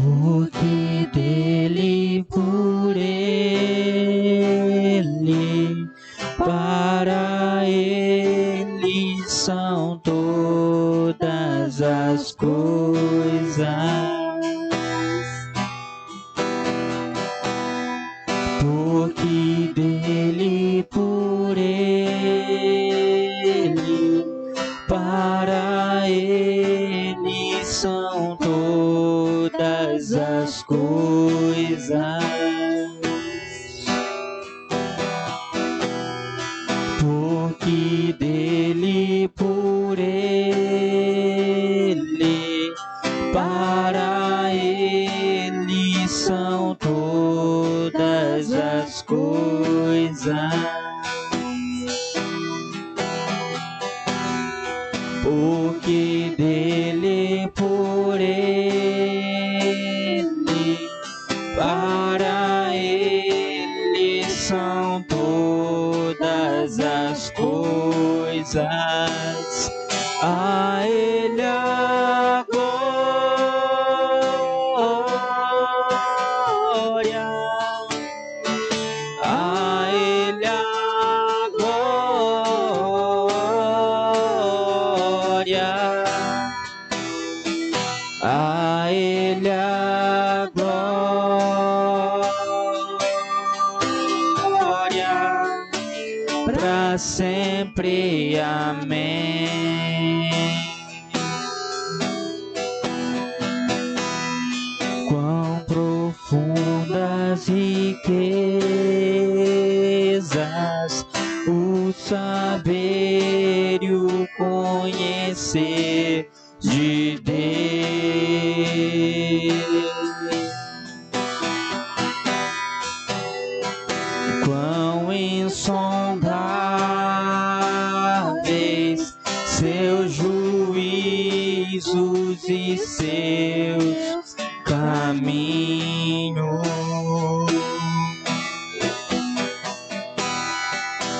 porque dele, por ele, para ele são todas as coisas. Porque dele, por ele, para ele são todas as coisas. Porque dele, por ele, para ele são todas as coisas. Porque dele, por ele, para ele são todas as coisas. A ele a glória, a ele a glória, a ele a glória, para sempre. Amém. Quão profundas riquezas o saber e o conhecer de Deus. Quão insondáveis seus juízos e seus caminhos.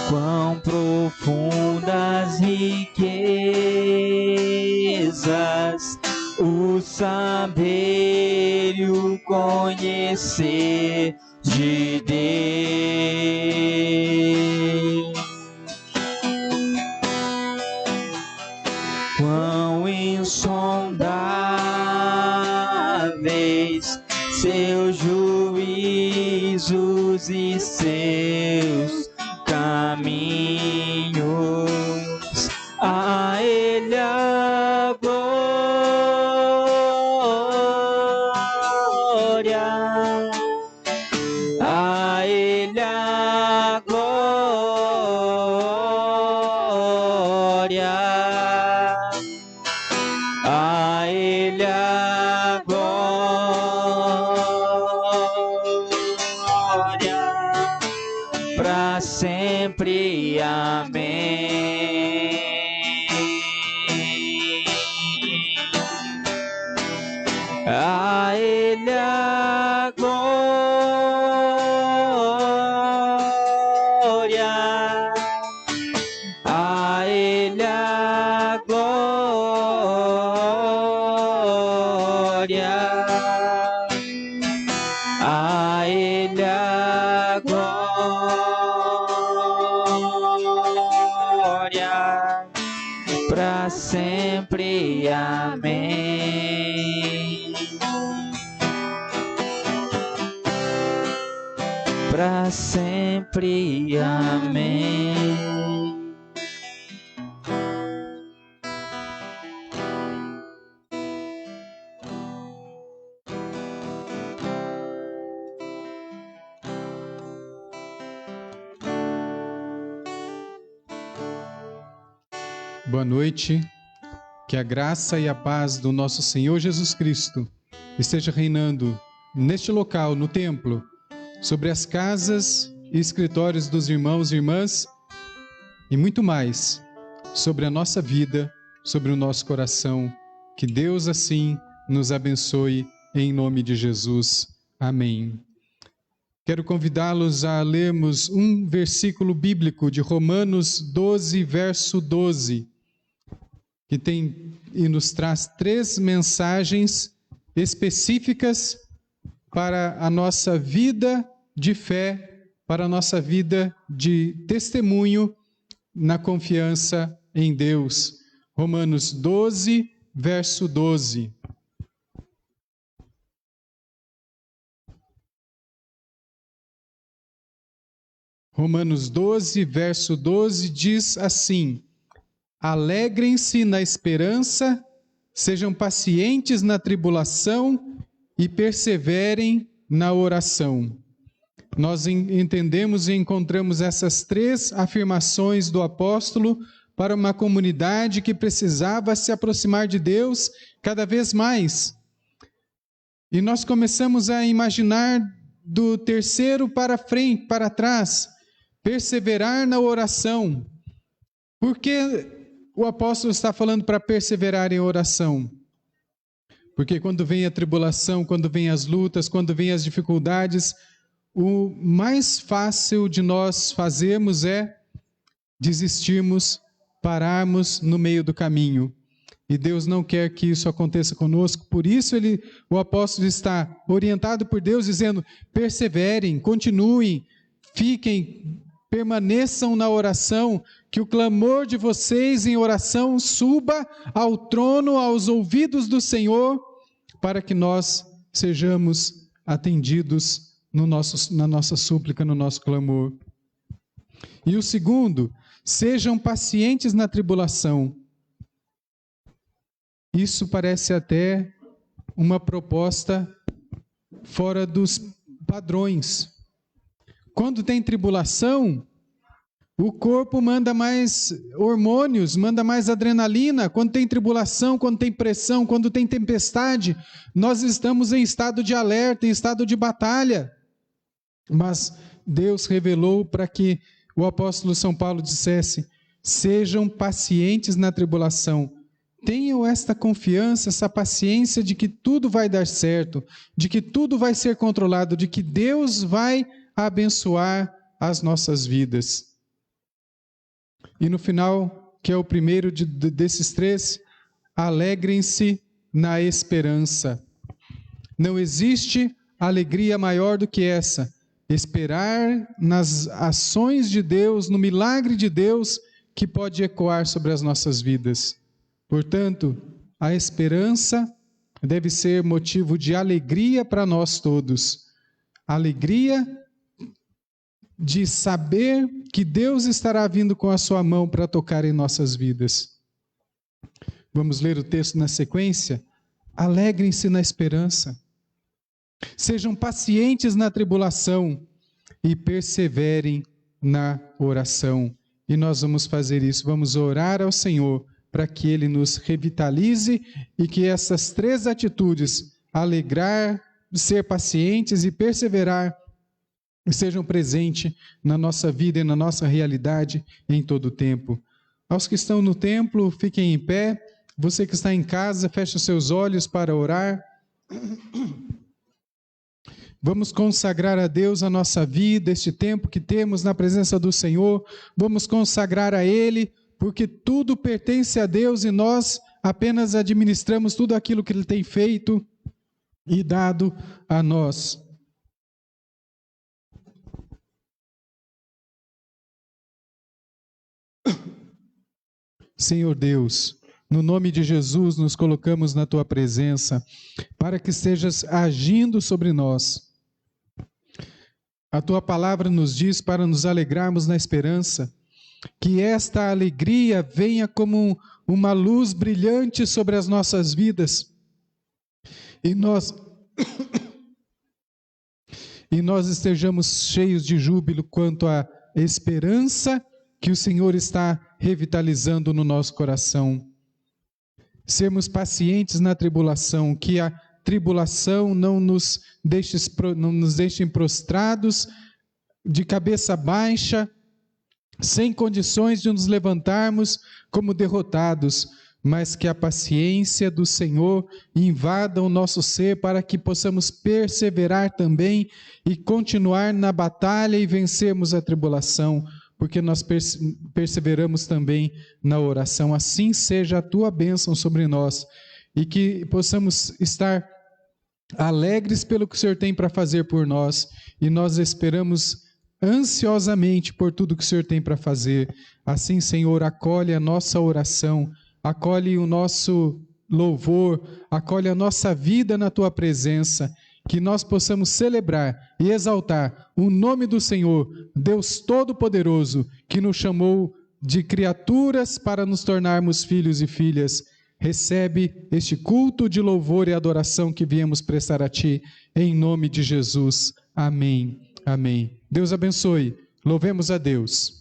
Quão profundas riquezas o saber e o conhecer de Deus. Quão insondáveis seus juízos e seus caminhos. A ele a glória, a ele a glória, a ele a glória, para sempre. Amém. A ele a glória, a ele a glória, a ele a glória, para sempre. Amém. Para sempre. Amém. Boa noite, que a graça e a paz do nosso Senhor Jesus Cristo esteja reinando neste local, no templo, sobre as casas e escritórios dos irmãos e irmãs e muito mais, sobre a nossa vida, sobre o nosso coração. Que Deus assim nos abençoe em nome de Jesus. Amém. Quero convidá-los a lermos um versículo bíblico de Romanos 12, verso 12, que tem e nos traz 3 mensagens específicas para a nossa vida de fé, para a nossa vida de testemunho na confiança em Deus. Romanos 12, verso 12. Romanos 12, verso 12 diz assim: alegrem-se na esperança, sejam pacientes na tribulação e perseverem na oração. Nós entendemos e encontramos essas três afirmações do apóstolo para uma comunidade que precisava se aproximar de Deus cada vez mais. E nós começamos a imaginar do terceiro para frente, para trás, perseverar na oração. Por que o apóstolo está falando para perseverar em oração? Porque quando vem a tribulação, quando vem as lutas, quando vem as dificuldades, o mais fácil de nós fazermos é desistirmos, pararmos no meio do caminho. E Deus não quer que isso aconteça conosco, por isso o apóstolo está orientado por Deus, dizendo: perseverem, continuem, fiquem, permaneçam na oração, que o clamor de vocês em oração suba ao trono, aos ouvidos do Senhor, para que nós sejamos atendidos na nossa súplica, no nosso clamor. E o segundo, sejam pacientes na tribulação. Isso parece até uma proposta fora dos padrões. Quando tem tribulação, o corpo manda mais hormônios, manda mais adrenalina. Quando tem tribulação, quando tem pressão, quando tem tempestade, nós estamos em estado de alerta, em estado de batalha. Mas Deus revelou para que o apóstolo São Paulo dissesse: sejam pacientes na tribulação. Tenham esta confiança, essa paciência de que tudo vai dar certo, de que tudo vai ser controlado, de que Deus vai abençoar as nossas vidas. E no final, que é o primeiro desses três, alegrem-se na esperança. Não existe alegria maior do que essa, esperar nas ações de Deus, no milagre de Deus que pode ecoar sobre as nossas vidas. Portanto, a esperança deve ser motivo de alegria para nós todos. Alegria de saber que Deus estará vindo com a sua mão para tocar em nossas vidas. Vamos ler o texto na sequência? Alegrem-se na esperança. Sejam pacientes na tribulação e perseverem na oração. E nós vamos fazer isso, vamos orar ao Senhor para que Ele nos revitalize e que essas três atitudes, alegrar, ser pacientes e perseverar, sejam presentes na nossa vida e na nossa realidade em todo o tempo. Aos que estão no templo, fiquem em pé. Você que está em casa, feche os seus olhos para orar. Vamos consagrar a Deus a nossa vida, este tempo que temos na presença do Senhor. Vamos consagrar a Ele, porque tudo pertence a Deus e nós apenas administramos tudo aquilo que Ele tem feito e dado a nós. Senhor Deus, no nome de Jesus nos colocamos na Tua presença, para que estejas agindo sobre nós. A Tua palavra nos diz para nos alegrarmos na esperança, que esta alegria venha como uma luz brilhante sobre as nossas vidas, e nós estejamos cheios de júbilo quanto à esperança que o Senhor está revitalizando no nosso coração. Sermos pacientes na tribulação, que a tribulação não nos deixe prostrados, de cabeça baixa, sem condições de nos levantarmos como derrotados, mas que a paciência do Senhor invada o nosso ser para que possamos perseverar também e continuar na batalha e vencermos a tribulação, porque nós perseveramos também na oração. Assim seja a Tua bênção sobre nós e que possamos estar alegres pelo que o Senhor tem para fazer por nós, e nós esperamos ansiosamente por tudo que o Senhor tem para fazer. Assim, Senhor, acolhe a nossa oração, acolhe o nosso louvor, acolhe a nossa vida na Tua presença, que nós possamos celebrar e exaltar o nome do Senhor, Deus Todo-Poderoso, que nos chamou de criaturas para nos tornarmos filhos e filhas. Recebe este culto de louvor e adoração que viemos prestar a Ti, em nome de Jesus. Amém. Amém. Deus abençoe. Louvemos a Deus.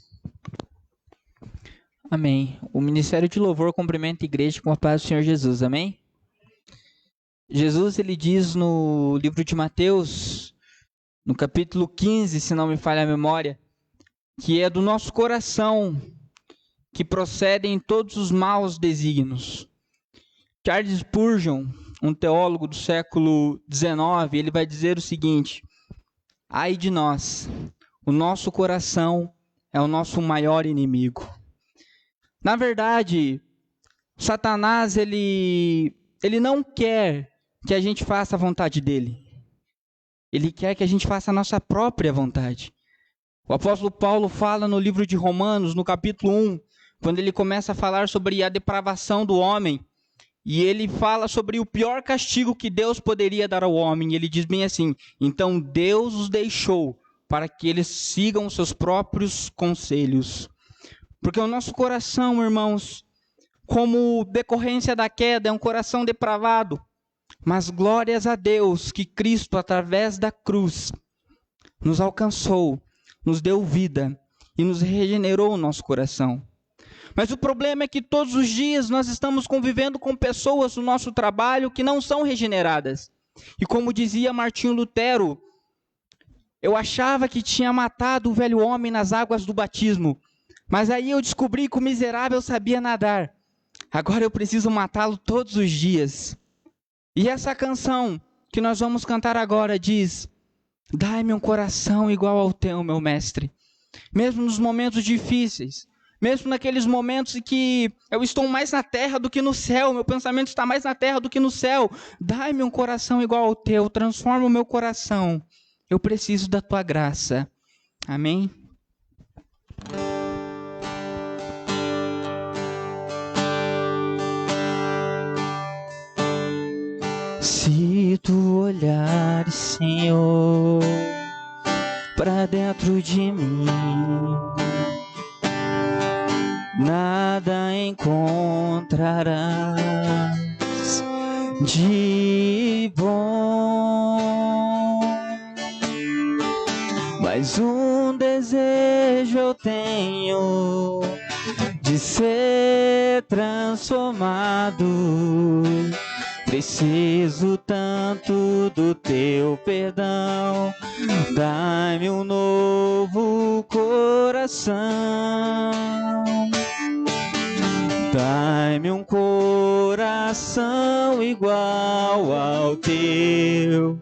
Amém. O Ministério de Louvor cumprimenta a igreja com a paz do Senhor Jesus. Amém? Jesus, ele diz no livro de Mateus, no capítulo 15, se não me falha a memória, que é do nosso coração que procedem todos os maus desígnios. Charles Spurgeon, um teólogo do século XIX, ele vai dizer o seguinte: ai de nós, o nosso coração é o nosso maior inimigo. Na verdade, Satanás, ele não quer que a gente faça a vontade dele. Ele quer que a gente faça a nossa própria vontade. O apóstolo Paulo fala no livro de Romanos, no capítulo 1, quando ele começa a falar sobre a depravação do homem, e ele fala sobre o pior castigo que Deus poderia dar ao homem. Ele diz bem assim: então Deus os deixou para que eles sigam os seus próprios conselhos. Porque o nosso coração, irmãos, como decorrência da queda, é um coração depravado. Mas glórias a Deus que Cristo, através da cruz, nos alcançou, nos deu vida e nos regenerou o nosso coração. Mas o problema é que todos os dias nós estamos convivendo com pessoas no nosso trabalho que não são regeneradas. E como dizia Martinho Lutero, eu achava que tinha matado o velho homem nas águas do batismo, mas aí eu descobri que o miserável sabia nadar. Agora eu preciso matá-lo todos os dias. E essa canção que nós vamos cantar agora diz: dai-me um coração igual ao teu, meu mestre. Mesmo nos momentos difíceis, mesmo naqueles momentos em que eu estou mais na terra do que no céu, meu pensamento está mais na terra do que no céu, dai-me um coração igual ao teu, transforma o meu coração. Eu preciso da tua graça. Amém? Se tu olhares, Senhor, para dentro de mim, nada encontrarás de bom. Mas um desejo eu tenho de ser transformado. Preciso tanto do teu perdão, dai-me um novo coração, dai-me um coração igual ao teu,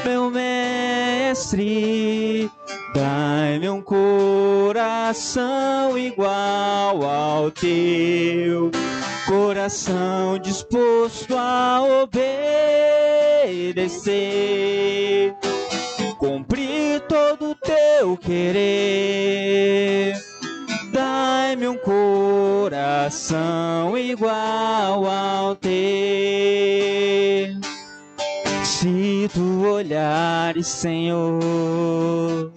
meu mestre, dai-me um coração igual ao teu, coração disposto a obedecer, cumprir todo o teu querer. Dai-me um coração igual ao teu. Se tu olhares, Senhor,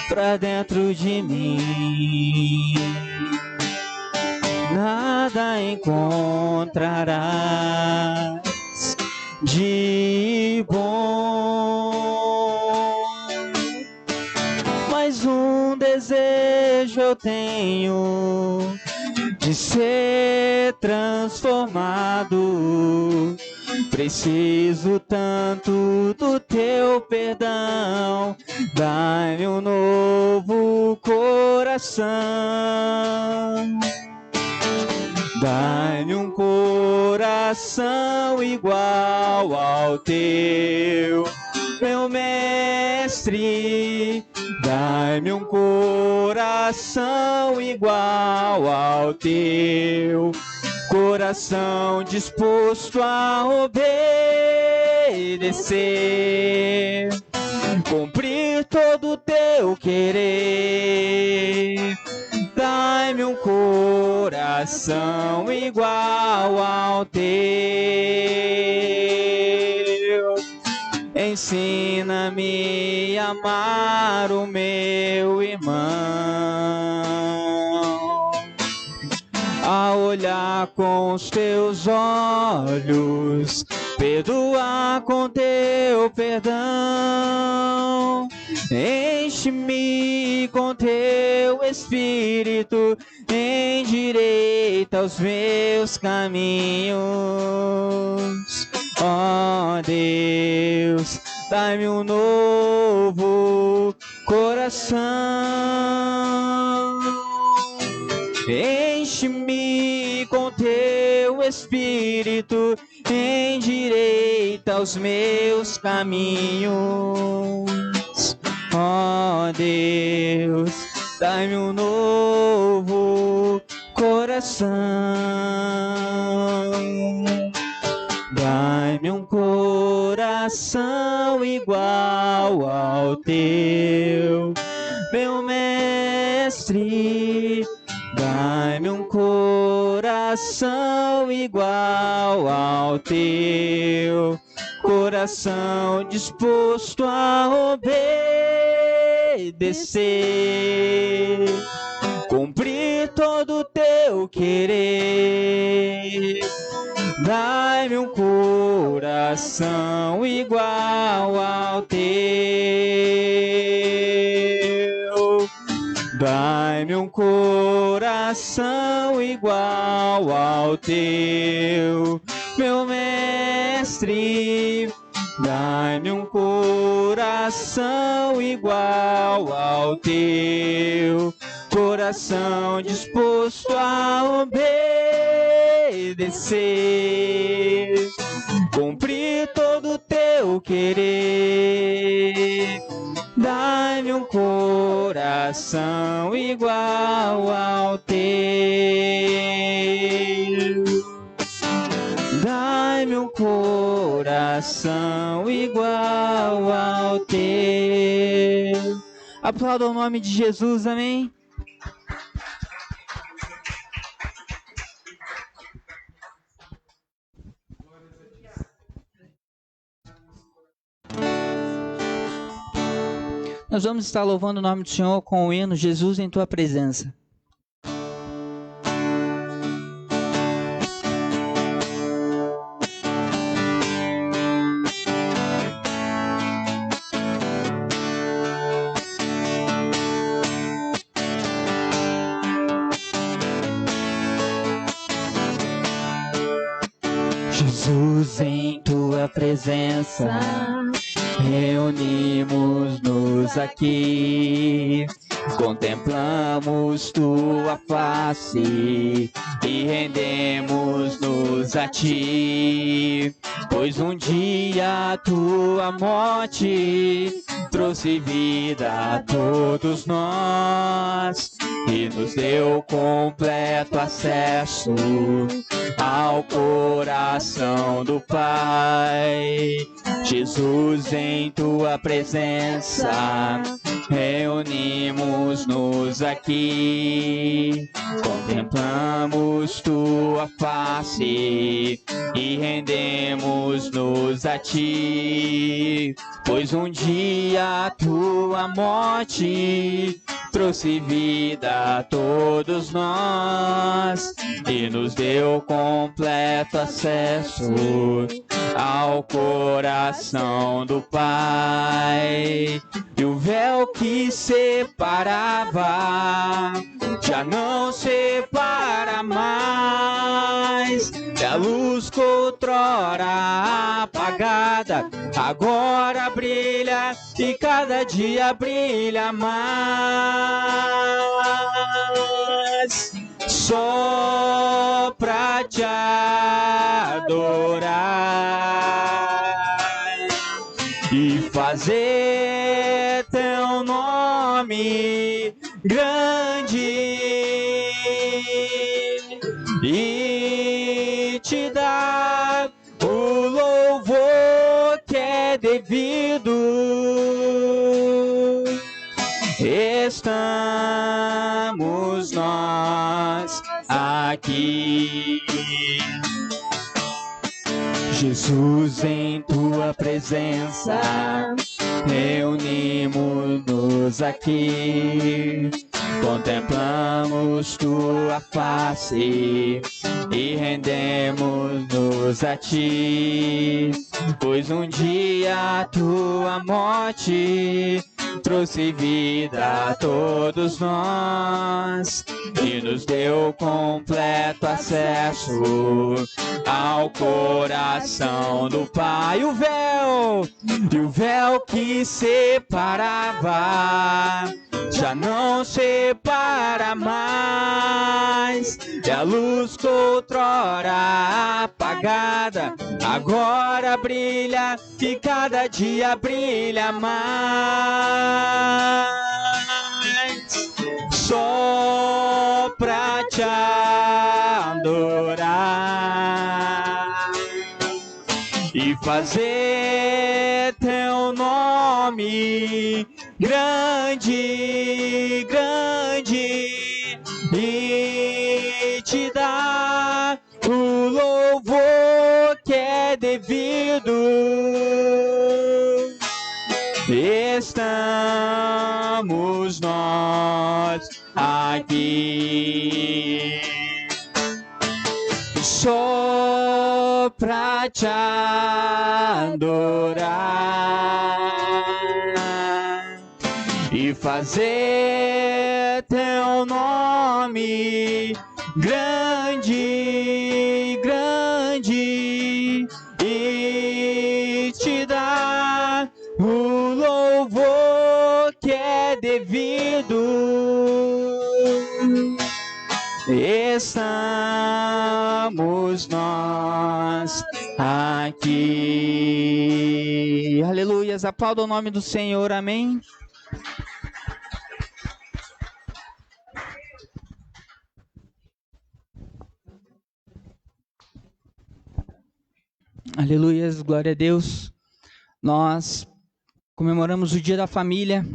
pra dentro de mim, nada encontrarás de bom. Mas um desejo eu tenho de ser transformado. Preciso tanto do teu perdão, dai-me um novo coração. Dai-me um coração igual ao teu, meu mestre. Dai-me um coração igual ao teu, coração disposto a obedecer, obedecer, cumprir todo o teu querer. Dai-me um coração igual ao teu. Ensina-me a amar o meu irmão, a olhar com os teus olhos, perdoar com teu perdão. Enche-me com teu Espírito, endireita os meus caminhos. Ó Deus, dai-me um novo coração. Enche-me com teu Espírito, endireita os meus caminhos. Ó Deus, dai-me um novo coração. Dai-me um coração igual ao teu, meu mestre. Dai-me um coração igual ao teu, coração disposto a obedecer, cumprir todo o teu querer. Dai-me um coração igual ao teu. Dai-me um coração igual ao teu, meu mestre. Dai-me um coração igual ao teu, coração disposto a obedecer, cumprir todo o teu querer. Dai-me um coração igual ao teu. Dai-me um coração igual ao teu. Aplauda o nome de Jesus, amém? Nós vamos estar louvando o nome do Senhor com o hino Jesus em Tua Presença. Jesus em Tua presença, reunimos-nos aqui, contemplamos Tua face e rendemos-nos a Ti, pois um dia a Tua morte trouxe vida a todos nós e nos deu completo acesso ao coração do Pai. Jesus, em Tua presença, reunimos-nos aqui, contemplamos Tua face e rendemos-nos a Ti, pois um dia a Tua morte trouxe vida a todos nós e nos deu completo acesso ao coração do Pai. E o véu que separava já não separa mais, e a luz que outrora apagada agora brilha e cada dia brilha mais. Só pra te adorar e fazer teu nome grande e te dar o louvor que devido. Estamos nós aqui, Jesus, em tua presença, reunimos-nos aqui, contemplamos tua face e rendemos-nos a ti, pois um dia a tua morte trouxe vida a todos nós e nos deu completo acesso ao coração do Pai. O véu que separava já não separa mais, e a luz que outrora apagada agora brilha e cada dia brilha mais. Só pra te adorar e fazer teu nome grande, grande, e te dar o louvor que é devido. Estamos nós aqui só pra te adorar e fazer teu nome grande, grande, e te dar o louvor que é devido. Estamos nós aqui. Aleluias, aplauda o nome do Senhor, amém. Aleluias, glória a Deus. Nós comemoramos o Dia da Família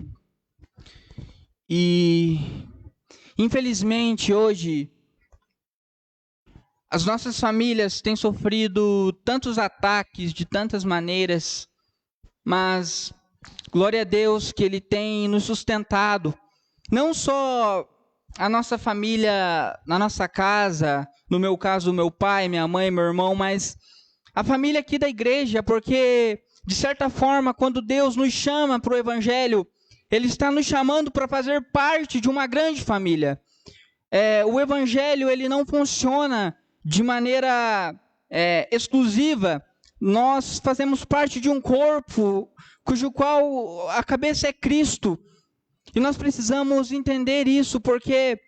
e, infelizmente, hoje as nossas famílias têm sofrido tantos ataques de tantas maneiras, mas glória a Deus que Ele tem nos sustentado, não só a nossa família na nossa casa, no meu caso, meu pai, minha mãe, meu irmão, mas a família aqui da igreja, porque, de certa forma, quando Deus nos chama para o Evangelho, Ele está nos chamando para fazer parte de uma grande família. O Evangelho ele não funciona de maneira exclusiva. Nós fazemos parte de um corpo cujo qual a cabeça é Cristo. E nós precisamos entender isso, porque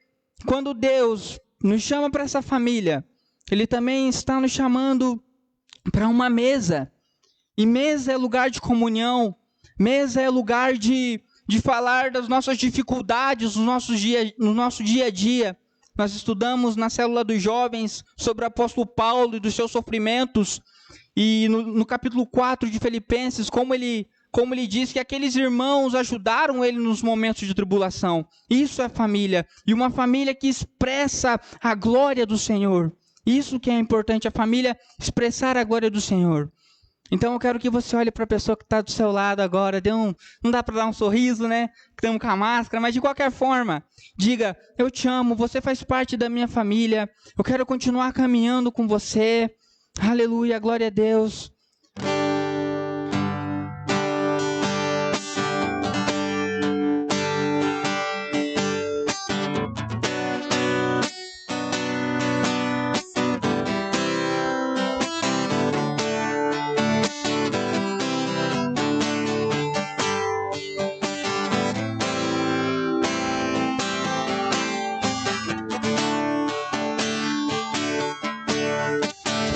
quando Deus nos chama para essa família, Ele também está nos chamando para uma mesa. E mesa é lugar de comunhão, mesa é lugar de falar das nossas dificuldades no nosso dia a dia. Nós estudamos na célula dos jovens sobre o apóstolo Paulo e dos seus sofrimentos, e no capítulo 4 de Filipenses, como ele diz que aqueles irmãos ajudaram ele nos momentos de tribulação. Isso é família, e uma família que expressa a glória do Senhor. Isso que é importante, a família expressar a glória do Senhor. Então eu quero que você olhe para a pessoa que está do seu lado agora, não dá para dar um sorriso, né? Estamos com a máscara, mas de qualquer forma, diga, eu te amo, você faz parte da minha família, eu quero continuar caminhando com você. Aleluia, glória a Deus.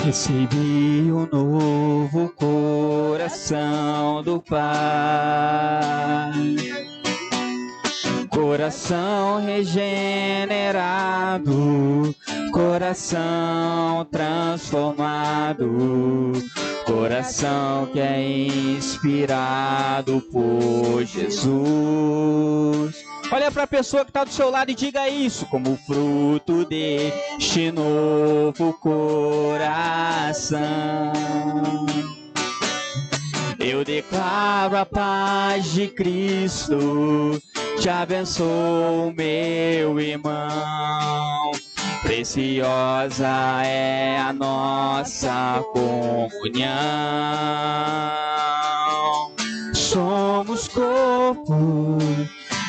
Recebi um novo coração do Pai, Coração regenerado, coração transformado, coração que é inspirado por Jesus. Olha para a pessoa que está do seu lado e diga isso: como fruto deste novo coração, eu declaro a paz de Cristo, te abençoo, meu irmão. Preciosa é a nossa comunhão. Somos corpo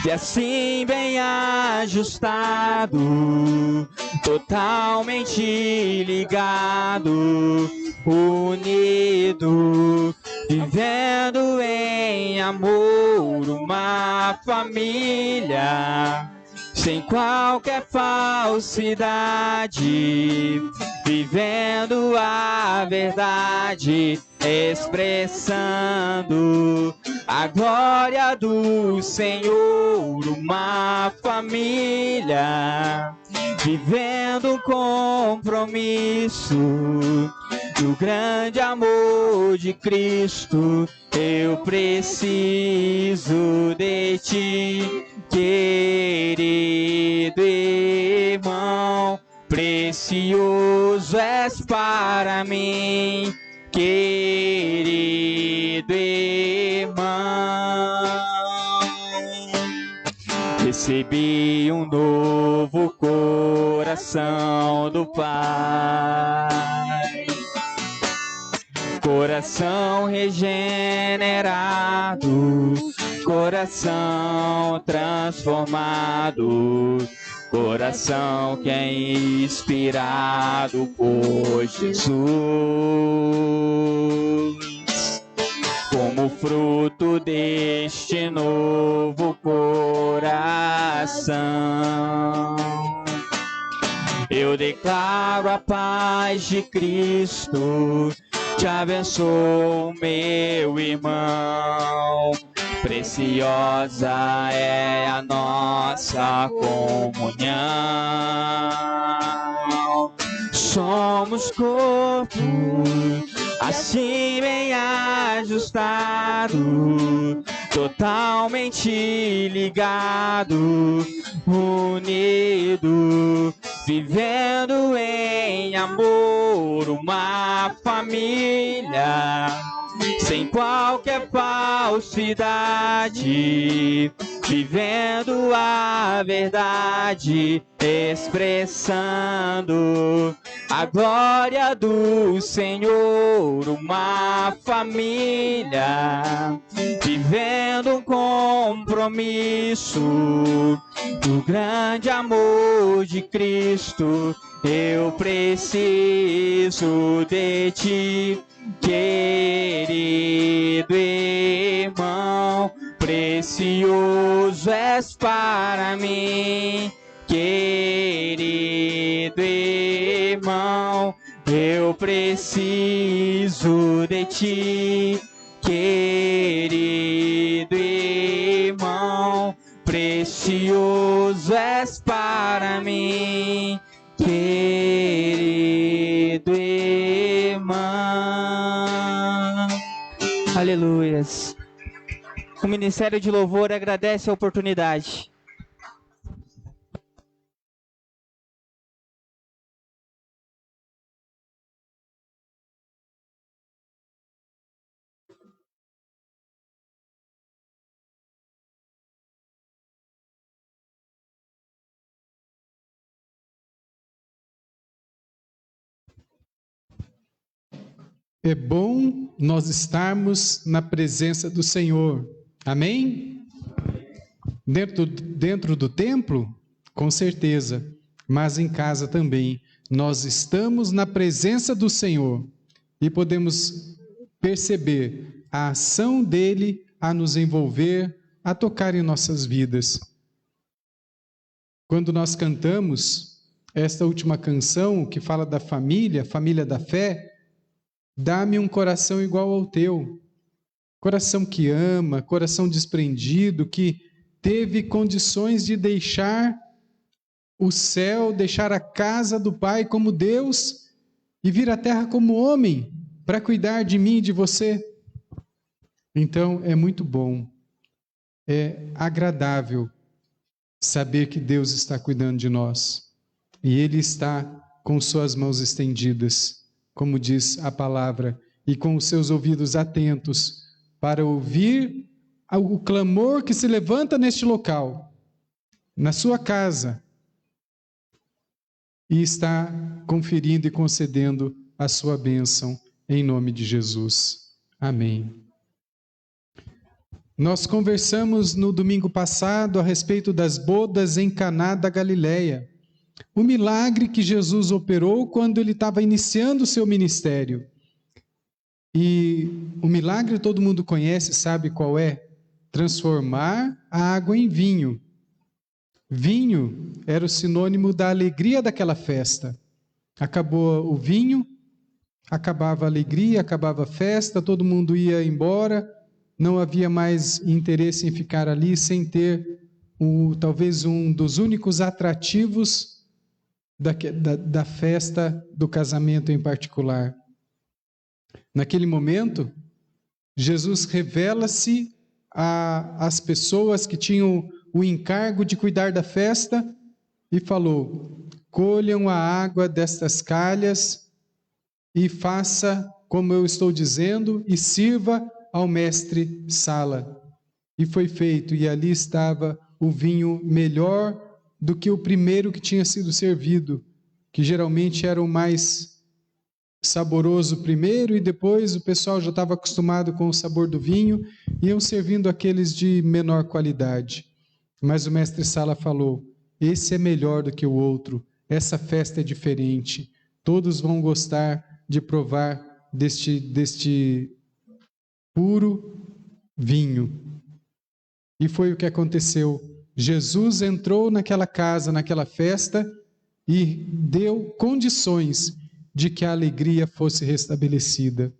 e assim bem ajustado, totalmente ligado, unido, vivendo em amor, uma família, sem qualquer falsidade, vivendo a verdade, expressando a glória do Senhor, uma família, vivendo um compromisso do grande amor de Cristo. Eu preciso de ti, querido irmão, precioso és para mim, querido irmão. Recebi um novo coração do Pai, coração regenerado, coração transformado, coração que é inspirado por Jesus. Como fruto deste novo coração, eu declaro a paz de Cristo, te abençoo, meu irmão. Preciosa é a nossa comunhão. Somos corpo, assim bem ajustado, totalmente ligado, unido, vivendo em amor, uma família, sem qualquer falsidade, vivendo a verdade, expressando a glória do Senhor, uma família, vivendo um compromisso do grande amor de Cristo. Eu preciso de ti, querido irmão, precioso és para mim, querido irmão. Eu preciso de ti, querido irmão, precioso és para mim, querido irmão. Aleluias. O Ministério de Louvor agradece a oportunidade. É bom nós estarmos na presença do Senhor. Amém? Dentro do templo? Com certeza. Mas em casa também. Nós estamos na presença do Senhor e podemos perceber a ação dele a nos envolver, a tocar em nossas vidas. Quando nós cantamos esta última canção que fala da família, família da fé, dá-me um coração igual ao teu, coração que ama, coração desprendido, que teve condições de deixar o céu, deixar a casa do Pai como Deus e vir à terra como homem para cuidar de mim e de você. Então é muito bom, é agradável saber que Deus está cuidando de nós e Ele está com suas mãos estendidas, como diz a palavra, e com os seus ouvidos atentos para ouvir o clamor que se levanta neste local, na sua casa, e está conferindo e concedendo a sua bênção em nome de Jesus. Amém. Nós conversamos no domingo passado a respeito das bodas em Caná da Galileia, o milagre que Jesus operou quando ele estava iniciando o seu ministério. E o milagre todo mundo conhece, sabe qual é? Transformar a água em vinho. Vinho era o sinônimo da alegria daquela festa. Acabou o vinho, acabava a alegria, acabava a festa, todo mundo ia embora, não havia mais interesse em ficar ali sem ter talvez um dos únicos atrativos da festa do casamento em particular. Naquele momento, Jesus revela-se às pessoas que tinham o encargo de cuidar da festa e falou: colham a água destas calhas e faça como eu estou dizendo e sirva ao mestre Sala. E foi feito, e ali estava o vinho melhor do que o primeiro que tinha sido servido, que geralmente era o mais saboroso primeiro, e depois o pessoal já estava acostumado com o sabor do vinho, iam servindo aqueles de menor qualidade. Mas o mestre Sala falou: esse é melhor do que o outro, essa festa é diferente, todos vão gostar de provar deste puro vinho. E foi o que aconteceu. Jesus entrou naquela casa, naquela festa, e deu condições de que a alegria fosse restabelecida.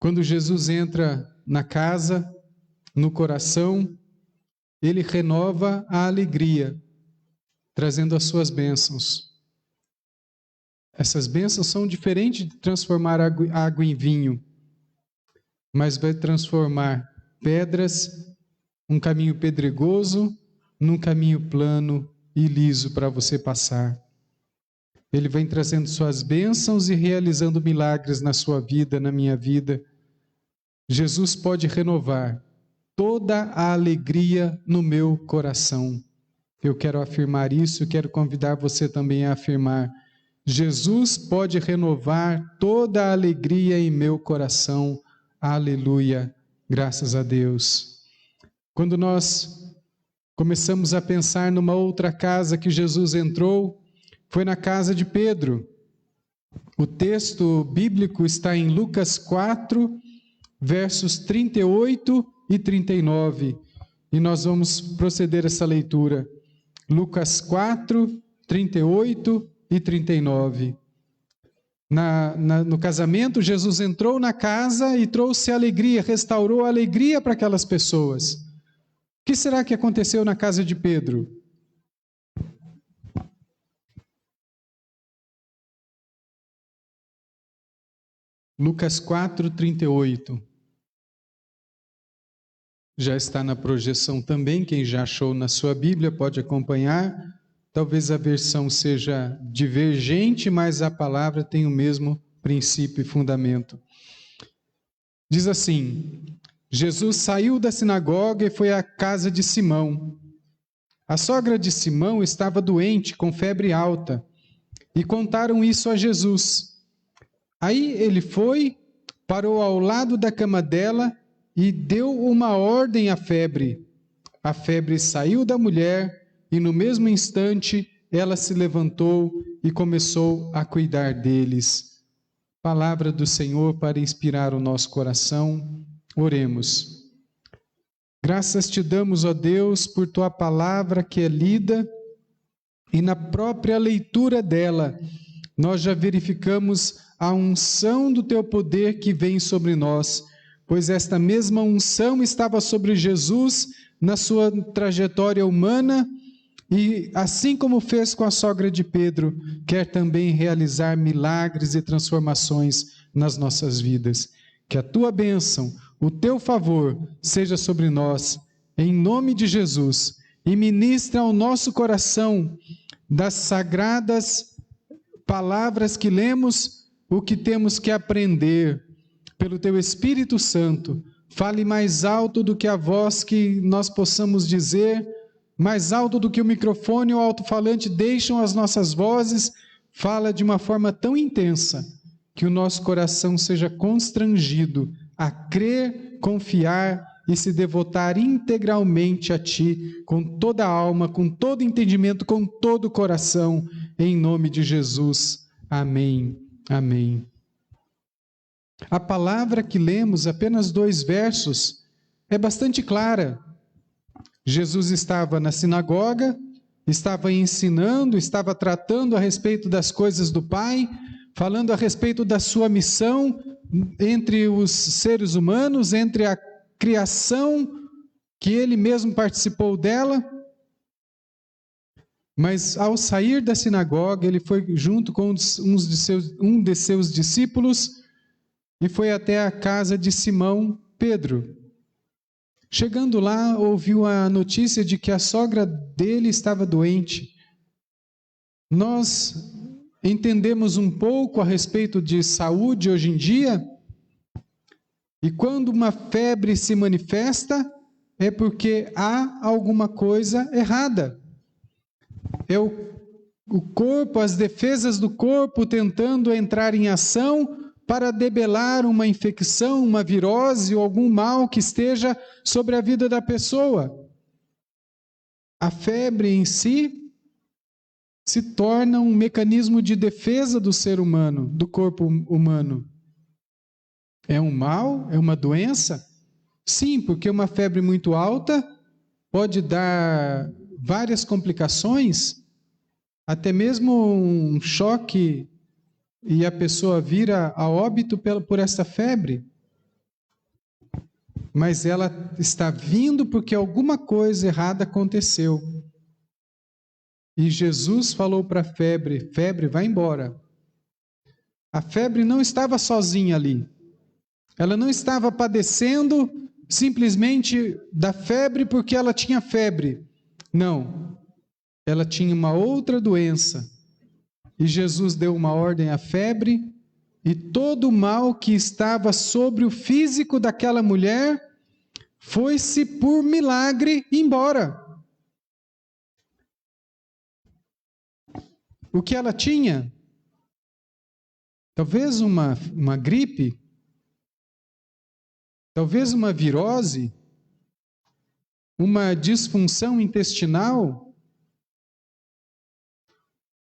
Quando Jesus entra na casa, no coração, ele renova a alegria, trazendo as suas bênçãos. Essas bênçãos são diferentes de transformar água em vinho, mas vai transformar pedras, um caminho pedregoso, num caminho plano e liso para você passar. Ele vem trazendo suas bênçãos e realizando milagres na sua vida, na minha vida. Jesus pode renovar toda a alegria no meu coração. Eu quero afirmar isso, quero convidar você também a afirmar. Jesus pode renovar toda a alegria em meu coração. Aleluia, graças a Deus. Quando nós começamos a pensar numa outra casa que Jesus entrou, foi na casa de Pedro. O texto bíblico está em Lucas 4, versos 38 e 39. E nós vamos proceder essa leitura. Lucas 4, 38 e 39. No casamento, Jesus entrou na casa e trouxe alegria, restaurou a alegria para aquelas pessoas. O que será que aconteceu na casa de Pedro? Lucas 4, 38. Já está na projeção também, quem já achou na sua Bíblia pode acompanhar. Talvez a versão seja divergente, mas a palavra tem o mesmo princípio e fundamento. Diz assim: Jesus saiu da sinagoga e foi à casa de Simão. A sogra de Simão estava doente, com febre alta, e contaram isso a Jesus. Aí ele foi, parou ao lado da cama dela e deu uma ordem à febre. A febre saiu da mulher e no mesmo instante ela se levantou e começou a cuidar deles. Palavra do Senhor para inspirar o nosso coração. Oremos. Graças te damos, ó Deus, por tua palavra que é lida e na própria leitura dela nós já verificamos a unção do teu poder que vem sobre nós, pois esta mesma unção estava sobre Jesus na sua trajetória humana e, assim como fez com a sogra de Pedro, quer também realizar milagres e transformações nas nossas vidas. Que a tua bênção, o teu favor seja sobre nós, em nome de Jesus, e ministra ao nosso coração das sagradas palavras que lemos, o que temos que aprender pelo teu Espírito Santo. Fale mais alto do que a voz que nós possamos dizer, mais alto do que o microfone ou o alto-falante deixam as nossas vozes. Fala de uma forma tão intensa que o nosso coração seja constrangido a crer, confiar e se devotar integralmente a Ti, com toda a alma, com todo entendimento, com todo o coração, em nome de Jesus. Amém. Amém. A palavra que lemos, apenas 2 versos, é bastante clara. Jesus estava na sinagoga, estava ensinando, estava tratando a respeito das coisas do Pai, falando a respeito da sua missão entre os seres humanos, entre a criação que ele mesmo participou dela. Mas ao sair da sinagoga, ele foi junto com um de seus discípulos e foi até a casa de Simão Pedro. Chegando lá, ouviu a notícia de que a sogra dele estava doente. Nós entendemos um pouco a respeito de saúde hoje em dia, e quando uma febre se manifesta, é porque há alguma coisa errada. É o corpo, as defesas do corpo tentando entrar em ação para debelar uma infecção, uma virose ou algum mal que esteja sobre a vida da pessoa. A febre em si se torna um mecanismo de defesa do ser humano, do corpo humano. É um mal? É uma doença? Sim, porque uma febre muito alta pode dar várias complicações, até mesmo um choque, e a pessoa vira a óbito por essa febre. Mas ela está vindo porque alguma coisa errada aconteceu. E Jesus falou para a febre: febre, vai embora. A febre não estava sozinha ali. Ela não estava padecendo simplesmente da febre porque ela tinha febre. Não. Ela tinha uma outra doença. E Jesus deu uma ordem à febre, e todo o mal que estava sobre o físico daquela mulher foi-se por milagre embora. O que ela tinha? Talvez uma gripe, talvez uma virose, uma disfunção intestinal,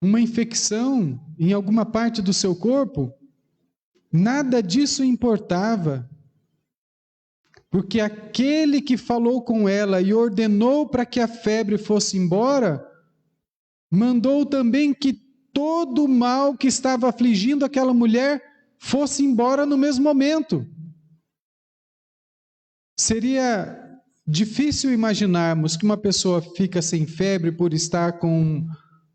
uma infecção em alguma parte do seu corpo. Nada disso importava, porque aquele que falou com ela e ordenou para que a febre fosse embora, mandou também que todo o mal que estava afligindo aquela mulher fosse embora no mesmo momento. Seria difícil imaginarmos que uma pessoa fica sem febre por estar com,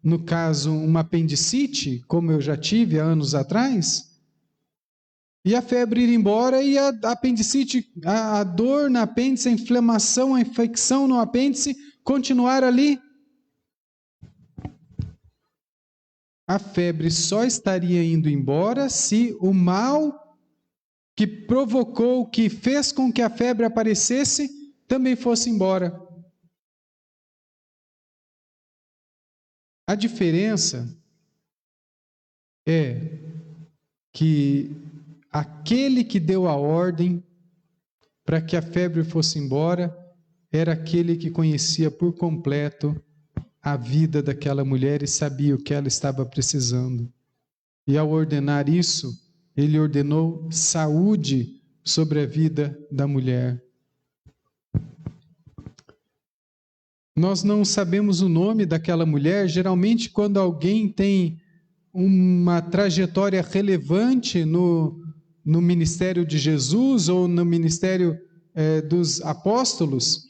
no caso, uma apendicite, como eu já tive há anos atrás, e a febre ir embora e a apendicite, a dor na apêndice, a inflamação, a infecção no apêndice continuar ali. A febre só estaria indo embora se o mal que provocou, que fez com que a febre aparecesse, também fosse embora. A diferença é que aquele que deu a ordem para que a febre fosse embora era aquele que conhecia por completo a vida daquela mulher e sabia o que ela estava precisando. E ao ordenar isso, ele ordenou saúde sobre a vida da mulher. Nós não sabemos o nome daquela mulher. Geralmente, quando alguém tem uma trajetória relevante no ministério de Jesus ou no ministério dos apóstolos,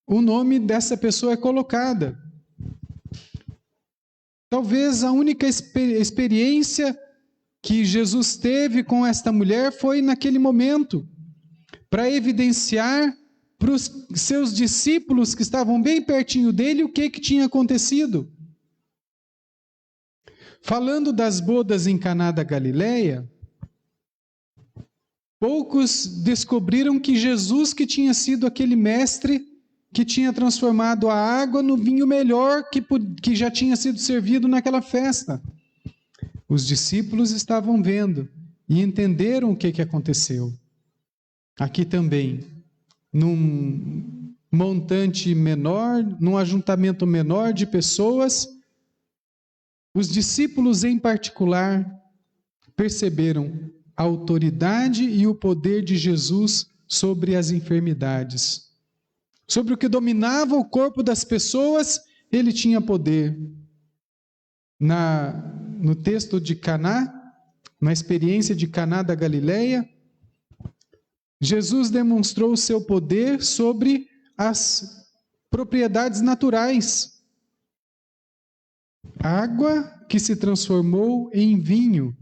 o nome dessa pessoa é colocada. Talvez a única experiência que Jesus teve com esta mulher foi naquele momento, para evidenciar para os seus discípulos que estavam bem pertinho dele o que tinha acontecido. Falando das bodas em Caná da Galileia, poucos descobriram que Jesus que tinha sido aquele mestre que tinha transformado a água no vinho melhor que já tinha sido servido naquela festa. Os discípulos estavam vendo e entenderam o que aconteceu. Aqui também, num montante menor, num ajuntamento menor de pessoas, os discípulos em particular perceberam a autoridade e o poder de Jesus sobre as enfermidades. Sobre o que dominava o corpo das pessoas, ele tinha poder. No texto de Caná, na experiência de Caná da Galileia, Jesus demonstrou o seu poder sobre as propriedades naturais. Água que se transformou em vinho.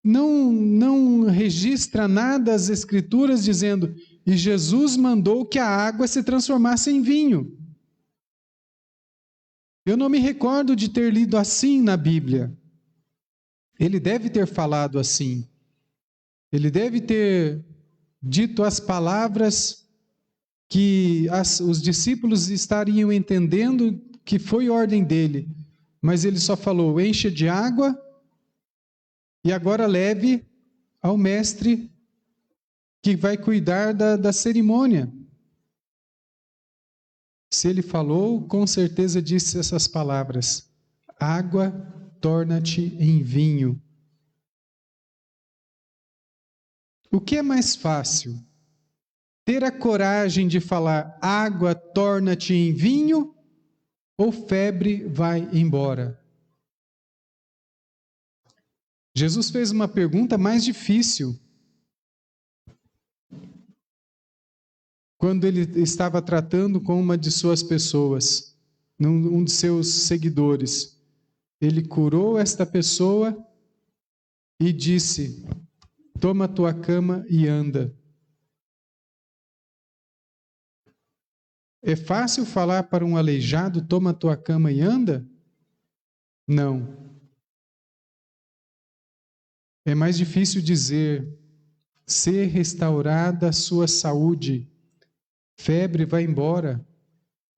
Não registra nada as Escrituras dizendo: e Jesus mandou que a água se transformasse em vinho. Eu não me recordo de ter lido assim na Bíblia. Ele deve ter falado assim. Ele deve ter dito as palavras que os discípulos estariam entendendo que foi ordem dele. Mas ele só falou: encha de água e agora leve ao mestre que vai cuidar da cerimônia. Se ele falou, com certeza disse essas palavras: água, torna-te em vinho. O que é mais fácil? Ter a coragem de falar água, torna-te em vinho, ou febre, vai embora? Jesus fez uma pergunta mais difícil. Quando ele estava tratando com uma de suas pessoas, um de seus seguidores, ele curou esta pessoa e disse: toma tua cama e anda. É fácil falar para um aleijado: toma tua cama e anda? Não. É mais difícil dizer: ser restaurada a sua saúde. Febre, vai embora.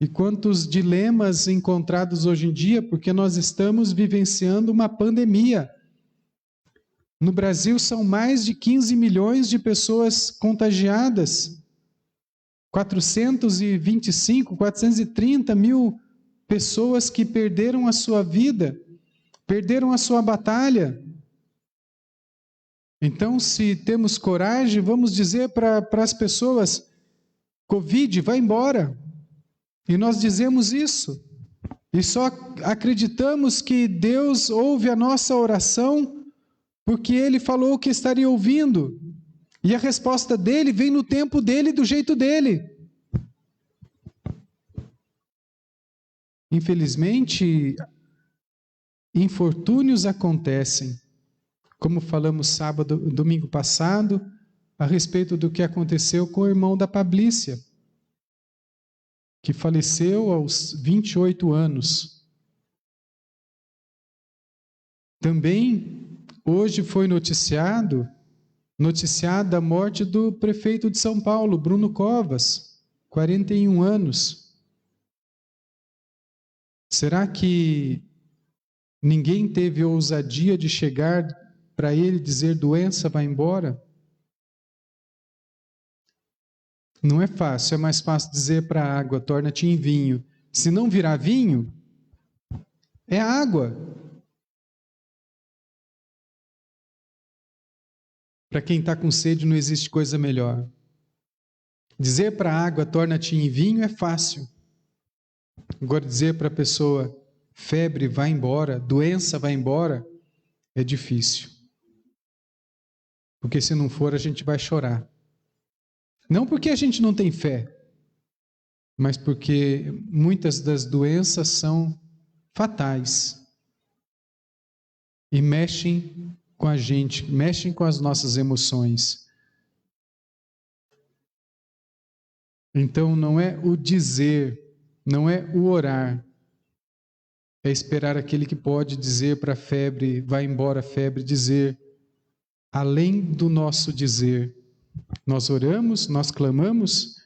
E quantos dilemas encontrados hoje em dia, porque nós estamos vivenciando uma pandemia. No Brasil são mais de 15 milhões de pessoas contagiadas. 430 mil pessoas que perderam a sua vida, perderam a sua batalha. Então, se temos coragem, vamos dizer para as pessoas: Covid, vai embora. E nós dizemos isso. E só acreditamos que Deus ouve a nossa oração porque Ele falou que estaria ouvindo. E a resposta dele vem no tempo dele, do jeito dele. Infelizmente, infortúnios acontecem. Como falamos domingo passado, a respeito do que aconteceu com o irmão da Pablícia, que faleceu aos 28 anos. Também, hoje foi noticiada a morte do prefeito de São Paulo, Bruno Covas, 41 anos. Será que ninguém teve ousadia de chegar para ele dizer: doença, vai embora? Não é fácil, é mais fácil dizer para a água: torna-te em vinho. Se não virar vinho, é água. Para quem está com sede, não existe coisa melhor. Dizer para a água: torna-te em vinho, é fácil. Agora, dizer para a pessoa: febre, vai embora, doença, vai embora, é difícil. Porque se não for, a gente vai chorar. Não porque a gente não tem fé, mas porque muitas das doenças são fatais e mexem com a gente, mexem com as nossas emoções. Então não é o dizer, não é o orar, é esperar aquele que pode dizer para a febre, vai embora a febre, dizer, além do nosso dizer. Nós oramos, nós clamamos,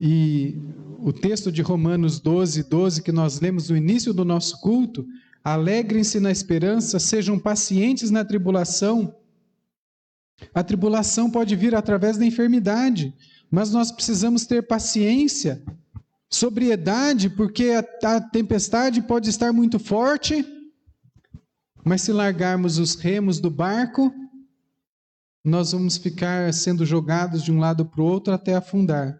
e o texto de Romanos 12 que nós lemos no início do nosso culto, alegrem-se na esperança, sejam pacientes na tribulação. A tribulação pode vir através da enfermidade, mas nós precisamos ter paciência, sobriedade, porque a tempestade pode estar muito forte, mas se largarmos os remos do barco, nós vamos ficar sendo jogados de um lado para o outro até afundar.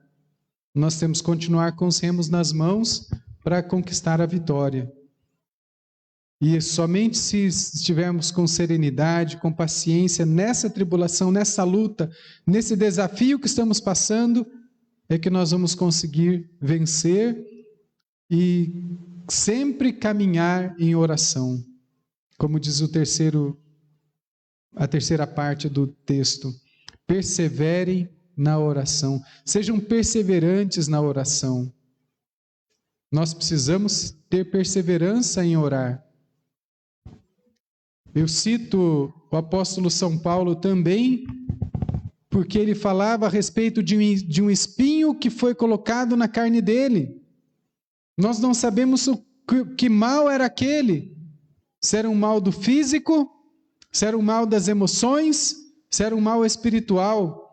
Nós temos que continuar com os remos nas mãos para conquistar a vitória. E somente se estivermos com serenidade, com paciência nessa tribulação, nessa luta, nesse desafio que estamos passando, é que nós vamos conseguir vencer e sempre caminhar em oração. Como diz a terceira parte do texto, perseverem na oração, sejam perseverantes na oração. Nós precisamos ter perseverança em orar. Eu cito o apóstolo São Paulo também, porque ele falava a respeito de um espinho que foi colocado na carne dele. Nós não sabemos que mal era aquele, se era um mal do físico, se era um mal das emoções, se era um mal espiritual.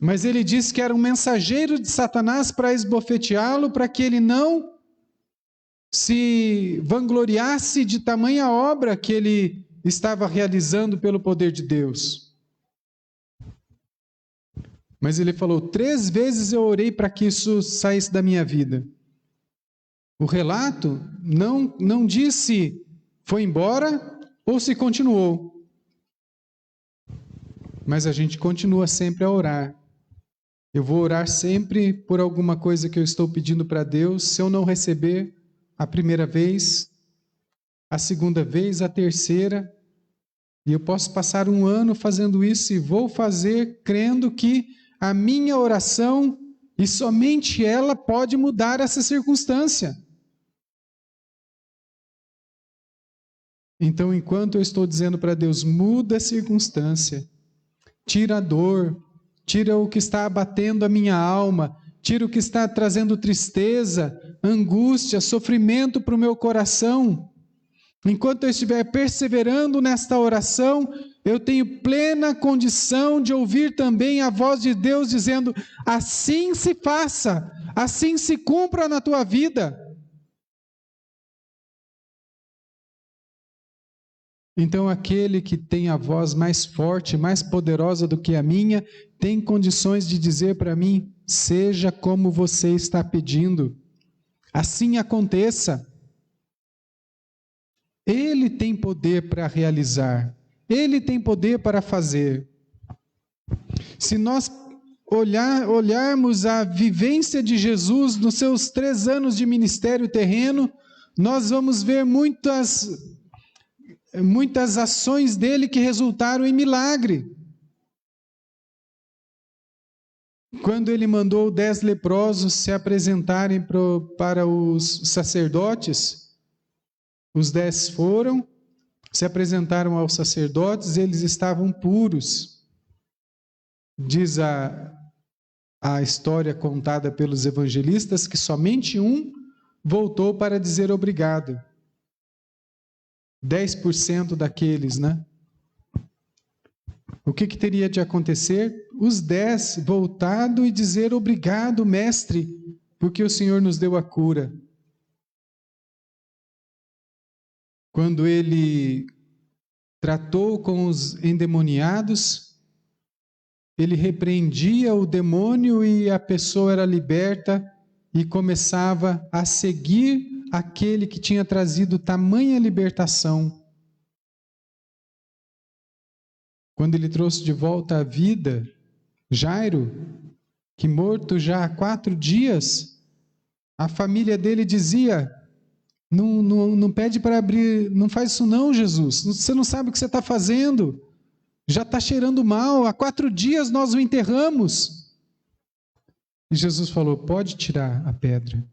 Mas ele disse que era um mensageiro de Satanás para esbofeteá-lo, para que ele não se vangloriasse de tamanha obra que ele estava realizando pelo poder de Deus. Mas ele falou, 3 vezes eu orei para que isso saísse da minha vida. O relato não disse foi embora ou se continuou. Mas a gente continua sempre a orar. Eu vou orar sempre por alguma coisa que eu estou pedindo para Deus. Se eu não receber a primeira vez, a segunda vez, a terceira, e eu posso passar 1 ano fazendo isso e vou fazer crendo que a minha oração, e somente ela pode mudar essa circunstância. Então, enquanto eu estou dizendo para Deus, muda a circunstância, tira a dor, tira o que está abatendo a minha alma, tira o que está trazendo tristeza, angústia, sofrimento para o meu coração. Enquanto eu estiver perseverando nesta oração, eu tenho plena condição de ouvir também a voz de Deus dizendo, assim se faça, assim se cumpra na tua vida. Então aquele que tem a voz mais forte, mais poderosa do que a minha, tem condições de dizer para mim, seja como você está pedindo, assim aconteça. Ele tem poder para realizar, Ele tem poder para fazer. Se nós olharmos a vivência de Jesus nos seus 3 anos de ministério terreno, nós vamos ver muitas ações dele que resultaram em milagre. Quando ele mandou 10 leprosos se apresentarem para os sacerdotes, os 10 foram, se apresentaram aos sacerdotes, eles estavam puros. Diz a história contada pelos evangelistas que somente um voltou para dizer obrigado. 10% daqueles, né? O que teria de acontecer? Os 10 voltado e dizer obrigado, mestre, porque o Senhor nos deu a cura. Quando ele tratou com os endemoniados, ele repreendia o demônio e a pessoa era liberta e começava a seguir aquele que tinha trazido tamanha libertação. quando ele trouxe de volta à vida Jairo, que morto já há 4 dias, a família dele dizia: não pede para abrir, não faz isso não, Jesus, você não sabe o que você está fazendo, já está cheirando mal, há 4 dias nós o enterramos. E Jesus falou: pode tirar a pedra.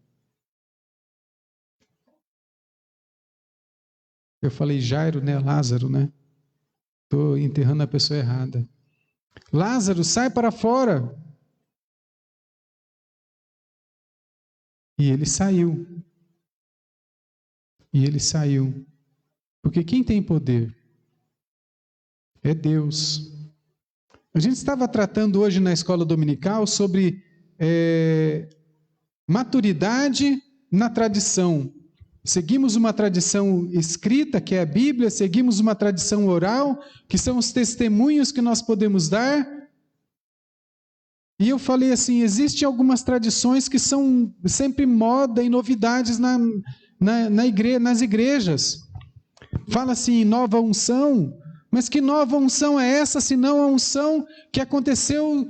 Eu falei Jairo, né? Lázaro, né? Estou enterrando a pessoa errada. Lázaro, sai para fora. E ele saiu. E ele saiu. Porque quem tem poder é Deus. A gente estava tratando hoje na escola dominical sobre maturidade na tradição. Seguimos uma tradição escrita, que é a Bíblia, seguimos uma tradição oral, que são os testemunhos que nós podemos dar. E eu falei assim, existem algumas tradições que são sempre moda e novidades nas igrejas. Fala-se em nova unção, mas que nova unção é essa, senão a unção que aconteceu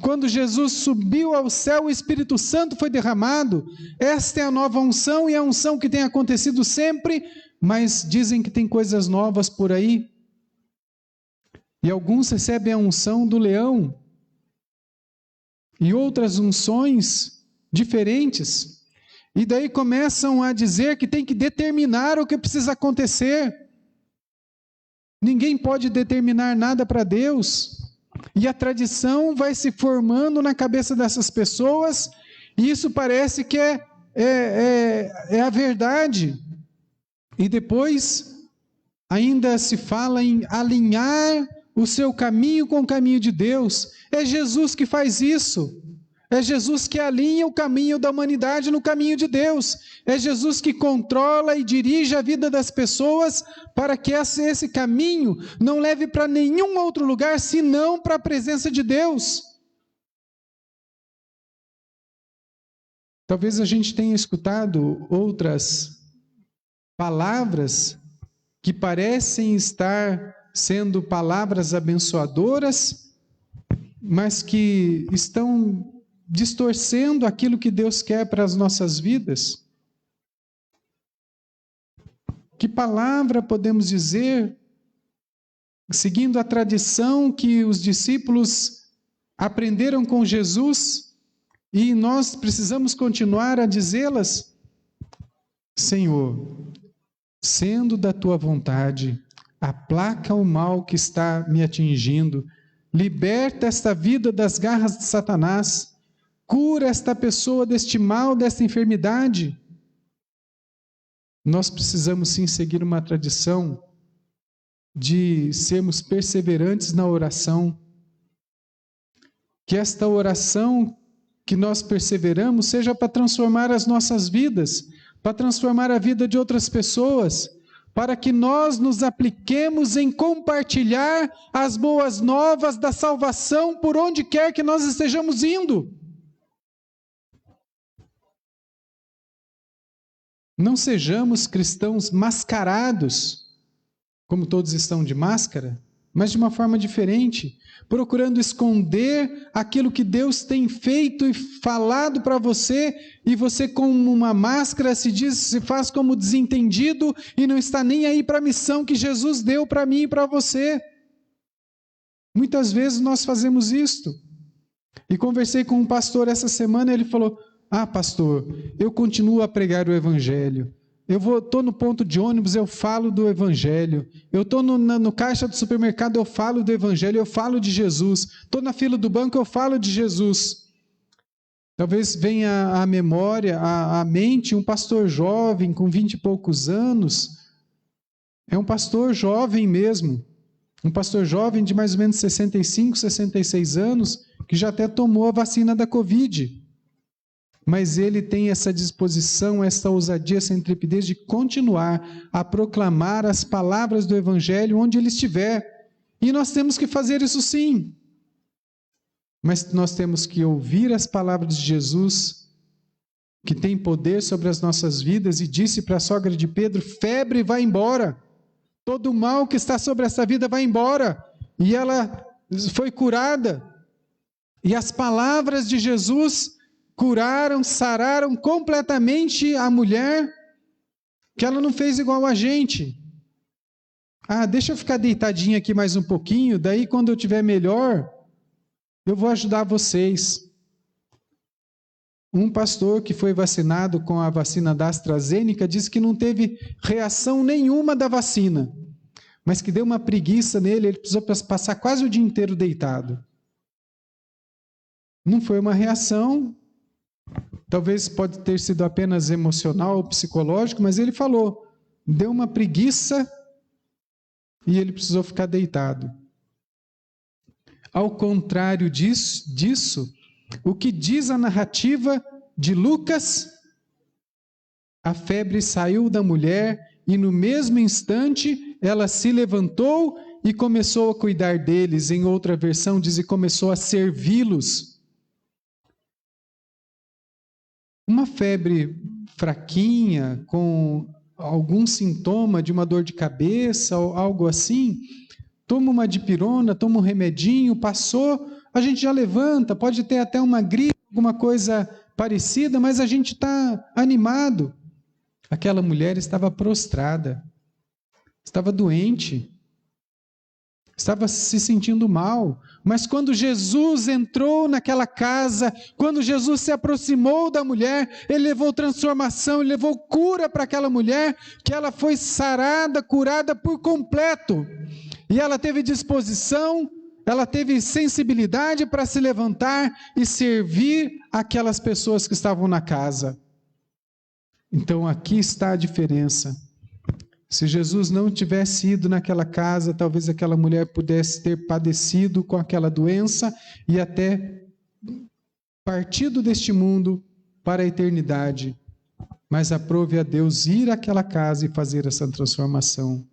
quando Jesus subiu ao céu, o Espírito Santo foi derramado? Esta é a nova unção, e a unção que tem acontecido sempre, mas dizem que tem coisas novas por aí. E alguns recebem a unção do leão, e outras unções diferentes. E daí começam a dizer que tem que determinar o que precisa acontecer. Ninguém pode determinar nada para Deus. E a tradição vai se formando na cabeça dessas pessoas, e isso parece que é a verdade. E depois ainda se fala em alinhar o seu caminho com o caminho de Deus. É Jesus que faz isso. É Jesus que alinha o caminho da humanidade no caminho de Deus. É Jesus que controla e dirige a vida das pessoas para que esse caminho não leve para nenhum outro lugar, senão para a presença de Deus. Talvez a gente tenha escutado outras palavras que parecem estar sendo palavras abençoadoras, mas que estão distorcendo aquilo que Deus quer para as nossas vidas. Que palavra podemos dizer, seguindo a tradição que os discípulos aprenderam com Jesus, e nós precisamos continuar a dizê-las? Senhor, sendo da tua vontade, aplaca o mal que está me atingindo, liberta esta vida das garras de Satanás, cura esta pessoa deste mal, desta enfermidade. Nós precisamos sim seguir uma tradição de sermos perseverantes na oração. Que esta oração que nós perseveramos seja para transformar as nossas vidas, para transformar a vida de outras pessoas, para que nós nos apliquemos em compartilhar as boas novas da salvação por onde quer que nós estejamos indo. Não sejamos cristãos mascarados, como todos estão de máscara, mas de uma forma diferente, procurando esconder aquilo que Deus tem feito e falado para você, e você com uma máscara se faz como desentendido e não está nem aí para a missão que Jesus deu para mim e para você. Muitas vezes nós fazemos isto. E conversei com um pastor essa semana, e ele falou: pastor, eu continuo a pregar o Evangelho. Estou no ponto de ônibus, eu falo do Evangelho. Eu estou no caixa do supermercado, eu falo do Evangelho, eu falo de Jesus. Estou na fila do banco, eu falo de Jesus. Talvez venha à memória, à mente, um pastor jovem, com 20 e poucos anos. É um pastor jovem mesmo. Um pastor jovem de mais ou menos 65, 66 anos, que já até tomou a vacina da Covid. Mas ele tem essa disposição, essa ousadia, essa intrepidez de continuar a proclamar as palavras do Evangelho onde ele estiver. E nós temos que fazer isso sim. Mas nós temos que ouvir as palavras de Jesus, que tem poder sobre as nossas vidas, e disse para a sogra de Pedro: febre, vai embora. Todo o mal que está sobre essa vida vai embora. e ela foi curada. E as palavras de Jesus curaram, sararam completamente a mulher, que ela não fez igual a gente. Deixa eu ficar deitadinha aqui mais um pouquinho, daí quando eu estiver melhor, eu vou ajudar vocês. Um pastor que foi vacinado com a vacina da AstraZeneca disse que não teve reação nenhuma da vacina, mas que deu uma preguiça nele, ele precisou passar quase o dia inteiro deitado. Não foi uma reação, talvez pode ter sido apenas emocional ou psicológico, mas ele falou, deu uma preguiça e ele precisou ficar deitado. Ao contrário disso, o que diz a narrativa de Lucas? A febre saiu da mulher e no mesmo instante ela se levantou e começou a cuidar deles. Em outra versão diz, e começou a servi-los. Uma febre fraquinha, com algum sintoma de uma dor de cabeça ou algo assim, toma uma dipirona, toma um remedinho, passou, a gente já levanta, pode ter até uma gripe, alguma coisa parecida, mas a gente está animado. Aquela mulher estava prostrada, estava doente, estava se sentindo mal, mas quando Jesus entrou naquela casa, quando Jesus se aproximou da mulher, ele levou transformação, ele levou cura para aquela mulher, que ela foi sarada, curada por completo, e ela teve disposição, ela teve sensibilidade para se levantar e servir aquelas pessoas que estavam na casa. Então aqui está a diferença. Se Jesus não tivesse ido naquela casa, talvez aquela mulher pudesse ter padecido com aquela doença e até partido deste mundo para a eternidade. Mas aprove a Deus ir àquela casa e fazer essa transformação.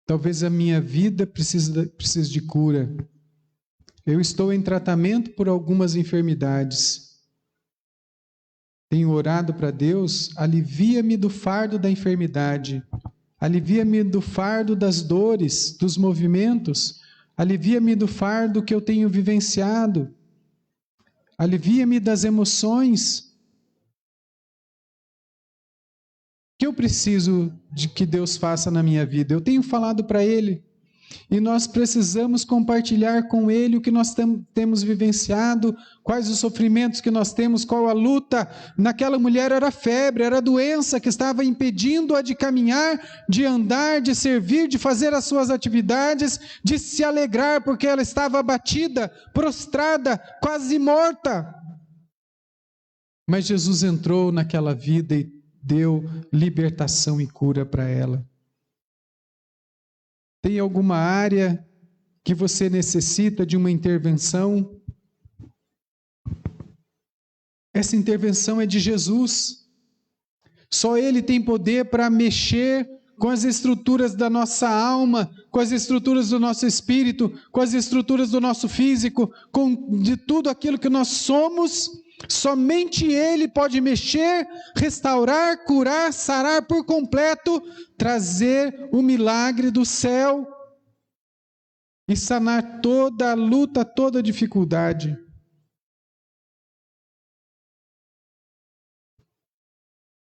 Talvez a minha vida precise de cura. Eu estou em tratamento por algumas enfermidades. Tenho orado para Deus, alivia-me do fardo da enfermidade, alivia-me do fardo das dores, dos movimentos, alivia-me do fardo que eu tenho vivenciado, alivia-me das emoções. O que eu preciso de que Deus faça na minha vida? Eu tenho falado para Ele. E nós precisamos compartilhar com Ele o que nós temos vivenciado, quais os sofrimentos que nós temos, qual a luta. Naquela mulher era febre, era doença que estava impedindo-a de caminhar, de andar, de servir, de fazer as suas atividades, de se alegrar, porque ela estava abatida, prostrada, quase morta. Mas Jesus entrou naquela vida e deu libertação e cura para ela. Tem alguma área que você necessita de uma intervenção? Essa intervenção é de Jesus. Só Ele tem poder para mexer com as estruturas da nossa alma, com as estruturas do nosso espírito, com as estruturas do nosso físico, de tudo aquilo que nós somos. Somente Ele pode mexer, restaurar, curar, sarar por completo, trazer o milagre do céu e sanar toda a luta, toda a dificuldade.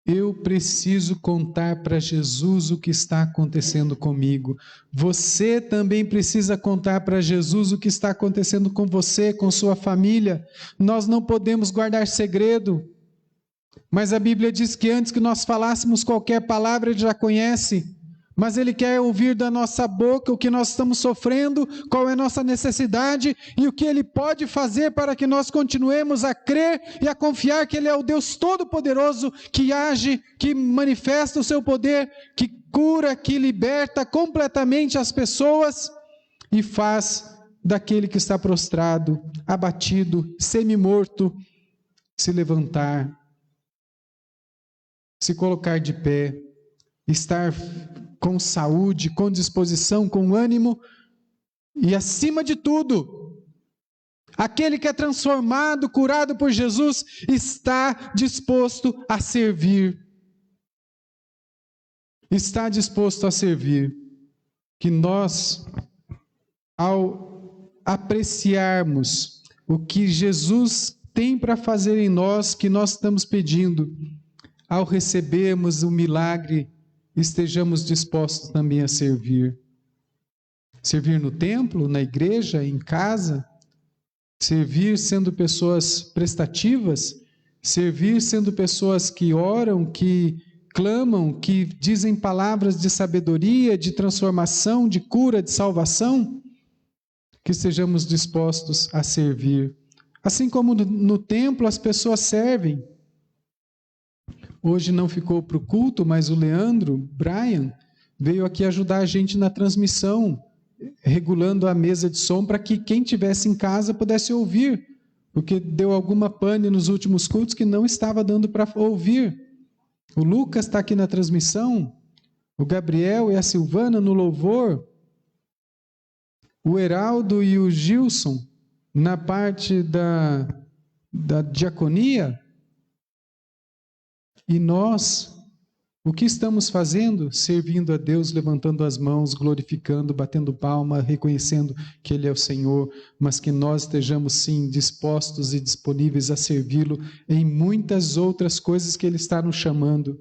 Eu preciso contar para Jesus o que está acontecendo comigo. Você também precisa contar para Jesus o que está acontecendo com você, com sua família. Nós não podemos guardar segredo. Mas a Bíblia diz que antes que nós falássemos qualquer palavra, Ele já conhece. Mas Ele quer ouvir da nossa boca o que nós estamos sofrendo, qual é a nossa necessidade e o que Ele pode fazer para que nós continuemos a crer e a confiar que Ele é o Deus Todo-Poderoso, que age, que manifesta o seu poder, que cura, que liberta completamente as pessoas e faz daquele que está prostrado, abatido, semi-morto, se levantar, se colocar de pé, estar com saúde, com disposição, com ânimo, e acima de tudo, aquele que é transformado, curado por Jesus, está disposto a servir. está disposto a servir. Que nós, ao apreciarmos o que Jesus tem para fazer em nós, que nós estamos pedindo, ao recebermos o milagre, estejamos dispostos também a servir. Servir no templo, na igreja, em casa, servir sendo pessoas prestativas, servir sendo pessoas que oram, que clamam, que dizem palavras de sabedoria, de transformação, de cura, de salvação, que estejamos dispostos a servir. Assim como no templo as pessoas servem. Hoje não ficou para o culto, mas o Leandro, Brian, veio aqui ajudar a gente na transmissão, regulando a mesa de som para que quem estivesse em casa pudesse ouvir, porque deu alguma pane nos últimos cultos que não estava dando para ouvir. O Lucas está aqui na transmissão, o Gabriel e a Silvana no louvor, o Heraldo e o Gilson na parte da diaconia. E nós, o que estamos fazendo? Servindo a Deus, levantando as mãos, glorificando, batendo palma, reconhecendo que Ele é o Senhor, mas que nós estejamos sim dispostos e disponíveis a servi-lo em muitas outras coisas que Ele está nos chamando.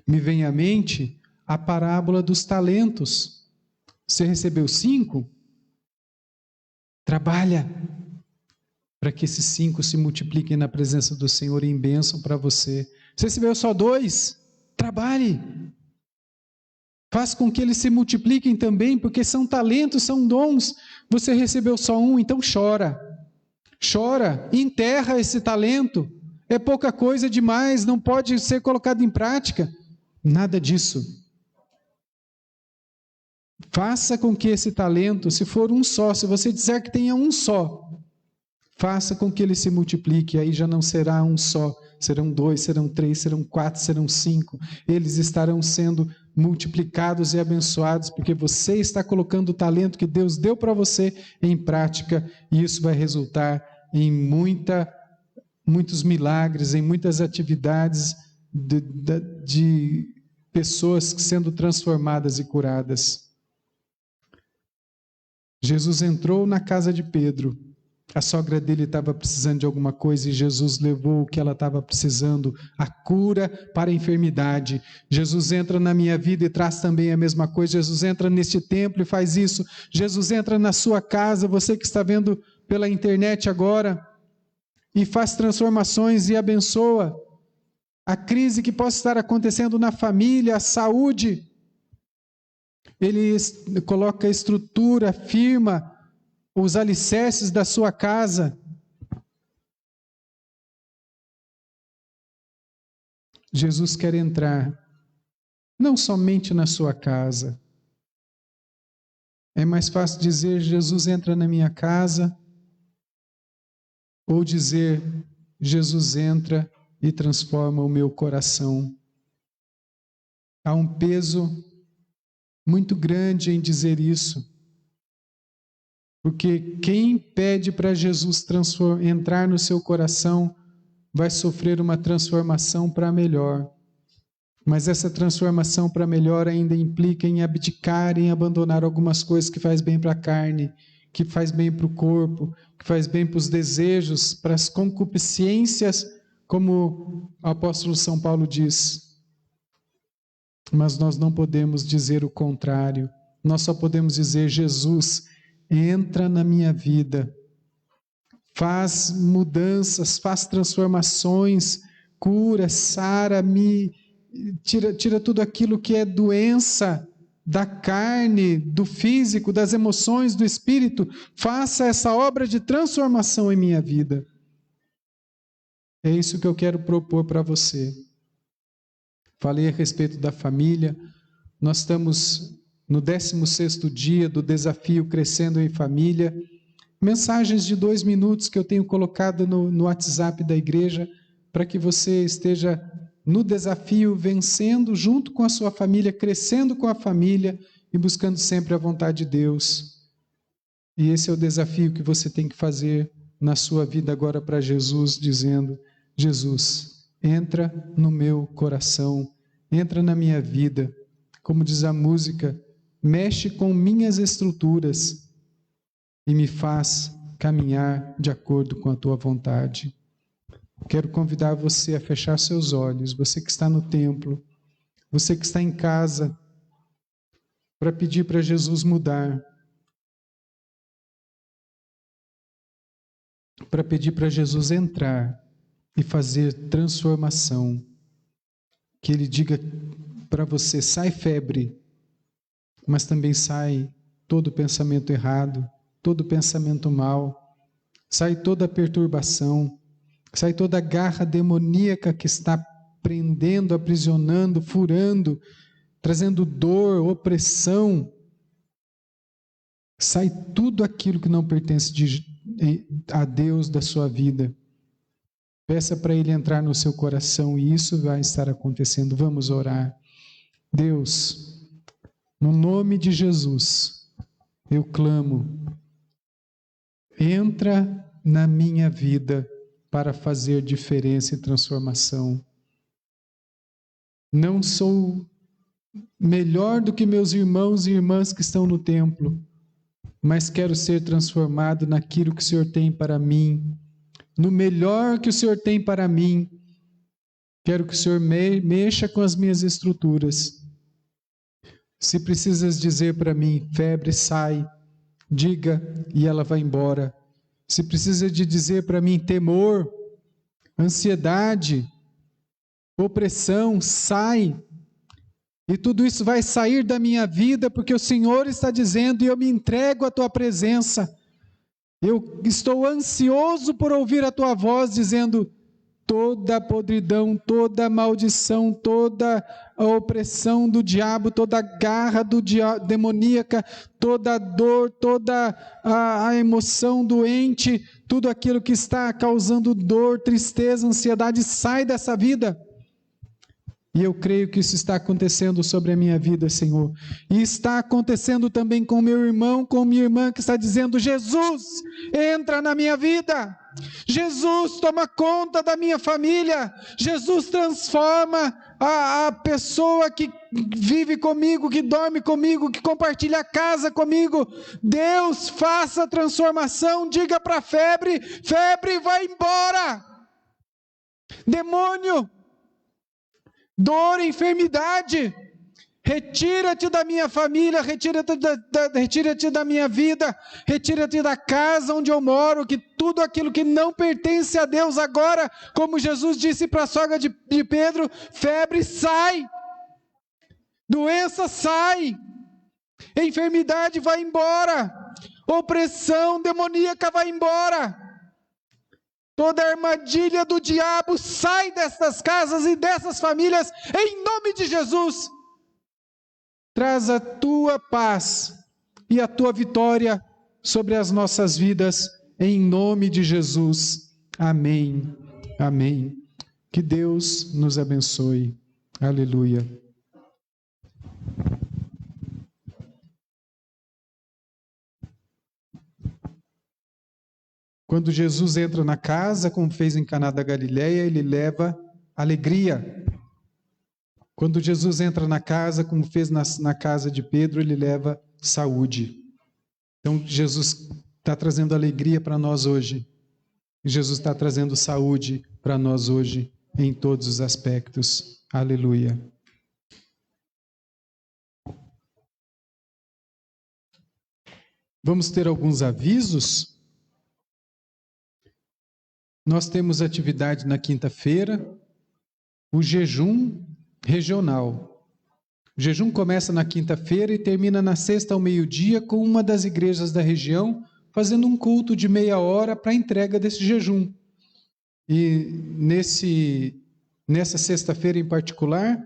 Me vem à mente a parábola dos talentos. Você recebeu 5? Trabalha para que esses 5 se multipliquem na presença do Senhor em bênção para você. Você recebeu só 2? Trabalhe. Faz com que eles se multipliquem também, porque são talentos, são dons. Você recebeu só 1, então chora. Chora, enterra esse talento. É pouca coisa demais, não pode ser colocado em prática. Nada disso. Faça com que esse talento, se for um só, se você disser que tenha um só, faça com que ele se multiplique, aí já não será um só, serão 2, serão 3, serão 4, serão 5. Eles estarão sendo multiplicados e abençoados, porque você está colocando o talento que Deus deu para você em prática, e isso vai resultar em muitos milagres, em muitas atividades de pessoas sendo transformadas e curadas. Jesus entrou na casa de Pedro. A sogra dele estava precisando de alguma coisa e Jesus levou o que ela estava precisando, a cura para a enfermidade. Jesus entra na minha vida e traz também a mesma coisa. Jesus entra neste templo e faz isso. Jesus entra na sua casa, você que está vendo pela internet agora, e faz transformações e abençoa. A crise que possa estar acontecendo na família, a saúde. Ele coloca a estrutura, firma os alicerces da sua casa. Jesus quer entrar, não somente na sua casa. É mais fácil dizer, Jesus entra na minha casa, ou dizer, Jesus entra e transforma o meu coração. Há um peso muito grande em dizer isso. Porque quem pede para Jesus entrar no seu coração vai sofrer uma transformação para melhor. Mas essa transformação para melhor ainda implica em abdicar, em abandonar algumas coisas que faz bem para a carne, que faz bem para o corpo, que faz bem para os desejos, para as concupiscências, como o apóstolo São Paulo diz. Mas nós não podemos dizer o contrário. Nós só podemos dizer, Jesus, entra na minha vida, faz mudanças, faz transformações, cura, sara, tira tudo aquilo que é doença da carne, do físico, das emoções, do espírito. Faça essa obra de transformação em minha vida. É isso que eu quero propor para você. Falei a respeito da família. Nós estamos no 16º dia do desafio Crescendo em Família. Mensagens de 2 minutos que eu tenho colocado no WhatsApp da igreja para que você esteja no desafio, vencendo junto com a sua família, crescendo com a família e buscando sempre a vontade de Deus. E esse é o desafio que você tem que fazer na sua vida agora para Jesus, dizendo, Jesus, entra no meu coração, entra na minha vida. Como diz a música, mexe com minhas estruturas e me faz caminhar de acordo com a tua vontade. Quero convidar você a fechar seus olhos, você que está no templo, você que está em casa, para pedir para Jesus mudar, para pedir para Jesus entrar e fazer transformação. Que Ele diga para você, sai febre, mas também sai todo pensamento errado, todo pensamento mau, sai toda perturbação, sai toda garra demoníaca que está prendendo, aprisionando, furando, trazendo dor, opressão. Sai tudo aquilo que não pertence a Deus da sua vida. Peça para Ele entrar no seu coração e isso vai estar acontecendo. Vamos orar. Deus, no nome de Jesus, eu clamo, entra na minha vida para fazer diferença e transformação. Não sou melhor do que meus irmãos e irmãs que estão no templo, mas quero ser transformado naquilo que o Senhor tem para mim, no melhor que o Senhor tem para mim. Quero que o Senhor mexa com as minhas estruturas. Se precisas dizer para mim, febre, sai, diga e ela vai embora. Se precisa de dizer para mim, temor, ansiedade, opressão, sai. E tudo isso vai sair da minha vida, porque o Senhor está dizendo, e eu me entrego à tua presença. Eu estou ansioso por ouvir a tua voz, dizendo, toda a podridão, toda a maldição, toda a opressão do diabo, toda a garra demoníaca, toda a dor, toda a emoção doente, tudo aquilo que está causando dor, tristeza, ansiedade, sai dessa vida. E eu creio que isso está acontecendo sobre a minha vida, Senhor. E está acontecendo também com meu irmão, com minha irmã, que está dizendo, Jesus, entra na minha vida. Jesus, toma conta da minha família. Jesus, transforma a pessoa que vive comigo, que dorme comigo, que compartilha a casa comigo. Deus, faça a transformação. Diga para a febre, febre, vai embora. Demônio, dor, enfermidade, retira-te da minha família, retira-te da minha vida, retira-te da casa onde eu moro, que tudo aquilo que não pertence a Deus agora, como Jesus disse para a sogra de Pedro, febre, sai, doença, sai, enfermidade, vai embora, opressão demoníaca, vai embora. Toda armadilha do diabo sai dessas casas e dessas famílias, em nome de Jesus. Traz a tua paz e a tua vitória sobre as nossas vidas, em nome de Jesus. Amém. Amém. Que Deus nos abençoe. Aleluia. Quando Jesus entra na casa, como fez em Caná da Galileia, ele leva alegria. Quando Jesus entra na casa, como fez na casa de Pedro, ele leva saúde. Então, Jesus está trazendo alegria para nós hoje. Jesus está trazendo saúde para nós hoje, em todos os aspectos. Aleluia. Vamos ter alguns avisos. Nós temos atividade na quinta-feira, o jejum regional. O jejum começa na quinta-feira e termina na sexta ao meio-dia com uma das igrejas da região fazendo um culto de meia hora para a entrega desse jejum. E nessa sexta-feira em particular,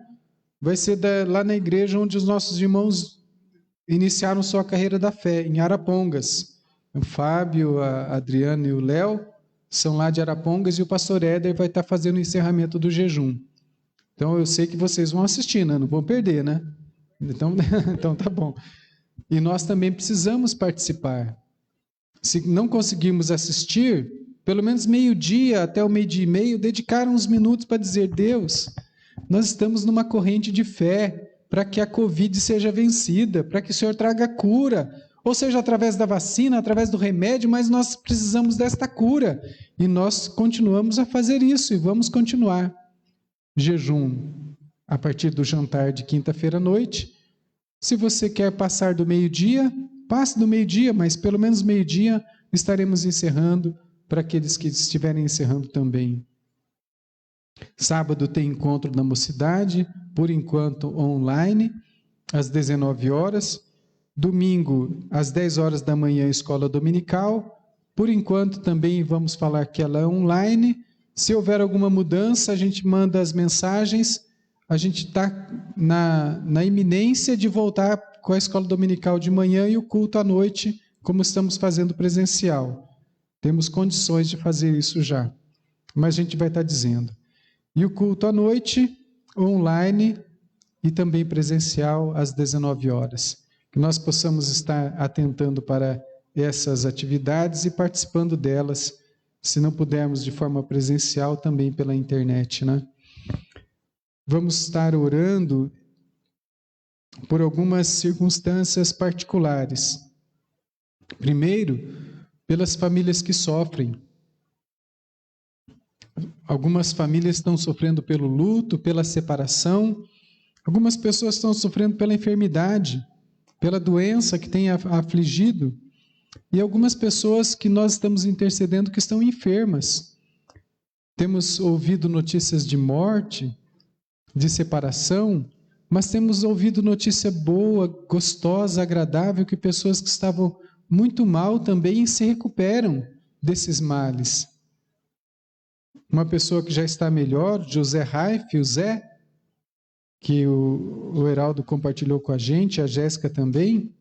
vai ser lá na igreja onde os nossos irmãos iniciaram sua carreira da fé, em Arapongas. O Fábio, a Adriana e o Léo são lá de Arapongas e o pastor Éder vai estar fazendo o encerramento do jejum. Então eu sei que vocês vão assistir, né? Não vão perder, né? Então tá bom. E nós também precisamos participar. Se não conseguirmos assistir, pelo menos meio-dia até o meio-dia e meio, dedicar uns minutos para dizer, Deus, Nós estamos numa corrente de fé para que a Covid seja vencida, para que o Senhor traga cura, ou seja, através da vacina, através do remédio, mas nós precisamos desta cura. E nós continuamos a fazer isso e vamos continuar. Jejum a partir do jantar de quinta-feira à noite. Se você quer passar do meio-dia, passe do meio-dia, mas pelo menos meio-dia estaremos encerrando para aqueles que estiverem encerrando também. Sábado tem encontro da mocidade, por enquanto online, às 19 horas. Domingo, às 10 horas da manhã, escola dominical. Por enquanto também vamos falar que ela é online. Se houver alguma mudança, a gente manda as mensagens. A gente está na iminência de voltar com a escola dominical de manhã e o culto à noite, como estamos fazendo presencial. Temos condições de fazer isso já, mas a gente vai estar dizendo. E o culto à noite, online e também presencial às 19 horas. Que nós possamos estar atentando para essas atividades e participando delas, se não pudermos de forma presencial, também pela internet, né? Vamos estar orando por algumas circunstâncias particulares. Primeiro, pelas famílias que sofrem. Algumas famílias estão sofrendo pelo luto, pela separação. Algumas pessoas estão sofrendo pela enfermidade, pela doença que tem afligido. E algumas pessoas que nós estamos intercedendo que estão enfermas. Temos ouvido notícias de morte, de separação, mas temos ouvido notícia boa, gostosa, agradável, que pessoas que estavam muito mal também se recuperam desses males. Uma pessoa que já está melhor, José Raif, o Zé, que o Heraldo compartilhou com a gente, a Jéssica também,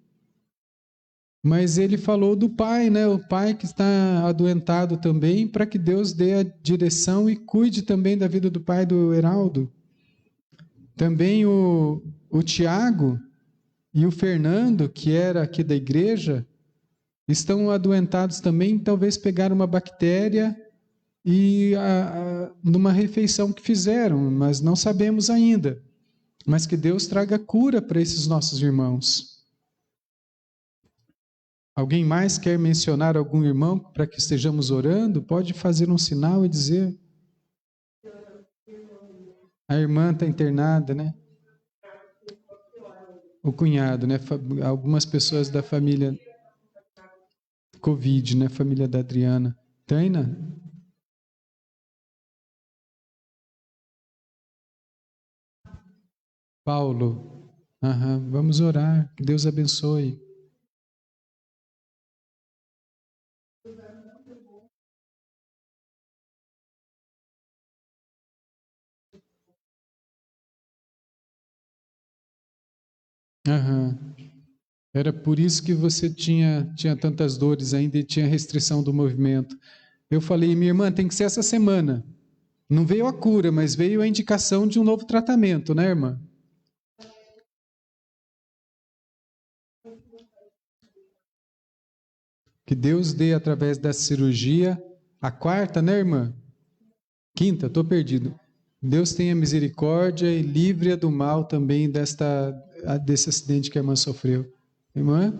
mas ele falou do pai, né? O pai que está adoentado também, para que Deus dê a direção e cuide também da vida do pai do Heraldo. Também o Tiago e o Fernando, que era aqui da igreja, estão adoentados também, talvez pegaram uma bactéria e numa refeição que fizeram, mas não sabemos ainda. Mas que Deus traga cura para esses nossos irmãos. Alguém mais quer mencionar algum irmão para que estejamos orando? Pode fazer um sinal e dizer. A irmã está internada, né? O cunhado, né? Algumas pessoas da família Covid, né? Família da Adriana. Taina? Paulo. Vamos orar. Que Deus abençoe. Era por isso que você tinha tantas dores ainda e tinha restrição do movimento. Eu falei, minha irmã, tem que ser essa semana. Não veio a cura, mas veio a indicação de um novo tratamento, né, irmã? Que Deus dê através dessa cirurgia, a quarta, né, irmã? Quinta, estou perdido. Deus tenha misericórdia e livre-a do mal também desse acidente que a irmã sofreu. Irmã?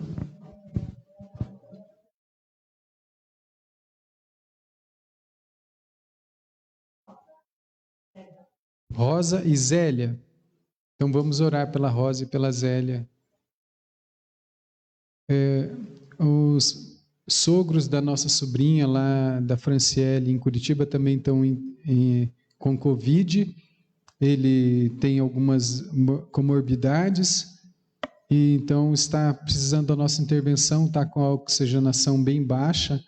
Rosa e Zélia. Então vamos orar pela Rosa e pela Zélia. Os sogros da nossa sobrinha lá da Franciele em Curitiba também estão com Covid. Ele tem algumas comorbidades e então está precisando da nossa intervenção, está com a oxigenação bem baixa,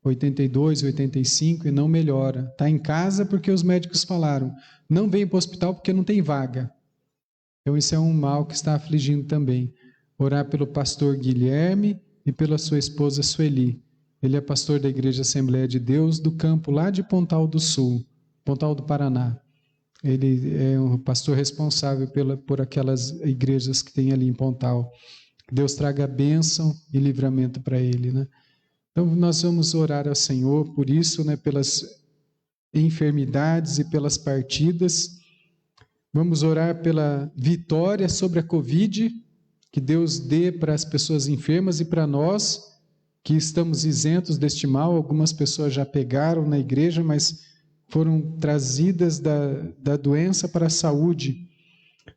82, 85, e não melhora. Está em casa porque os médicos falaram, não vem para o hospital porque não tem vaga. Então isso é um mal que está afligindo também. Orar pelo pastor Guilherme e pela sua esposa Sueli. Ele é pastor da Igreja Assembleia de Deus do campo lá de Pontal do Sul, Pontal do Paraná. Ele é um pastor responsável por aquelas igrejas que tem ali em Pontal. Deus traga bênção e livramento para ele, né? Então nós vamos orar ao Senhor por isso, né? Pelas enfermidades e pelas partidas. Vamos orar pela vitória sobre a Covid, que Deus dê para as pessoas enfermas e para nós, que estamos isentos deste mal. Algumas pessoas já pegaram na igreja, mas foram trazidas da doença para a saúde.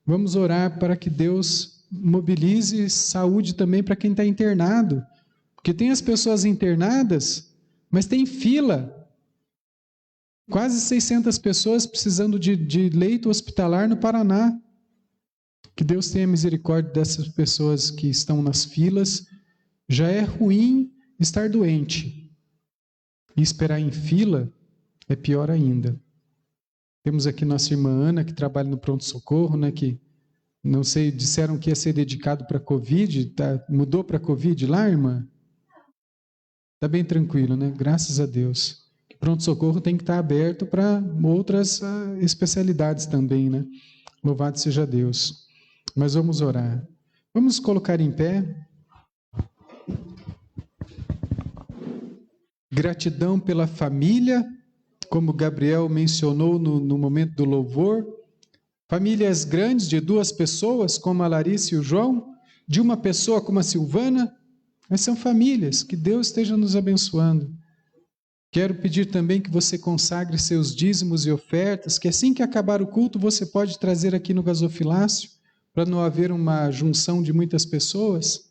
Vamos orar para que Deus mobilize saúde também para quem está internado, porque tem as pessoas internadas, mas tem fila. Quase 600 pessoas precisando de leito hospitalar no Paraná. Que Deus tenha misericórdia dessas pessoas que estão nas filas. Já é ruim estar doente. E esperar em fila é pior ainda. Temos aqui nossa irmã Ana, que trabalha no pronto-socorro, né, que, não sei, disseram que ia ser dedicado para a Covid. Mudou para a Covid lá, irmã? Está bem tranquilo, né? Graças a Deus. Pronto-socorro tem que estar aberto para outras especialidades também, né? Louvado seja Deus. Mas vamos orar. Vamos colocar em pé. Gratidão pela família, como Gabriel mencionou no momento do louvor. Famílias grandes de 2 pessoas, como a Larissa e o João, de uma pessoa como a Silvana, mas são famílias. Que Deus esteja nos abençoando. Quero pedir também que você consagre seus dízimos e ofertas, que assim que acabar o culto você pode trazer aqui no gasofilácio, para não haver uma junção de muitas pessoas.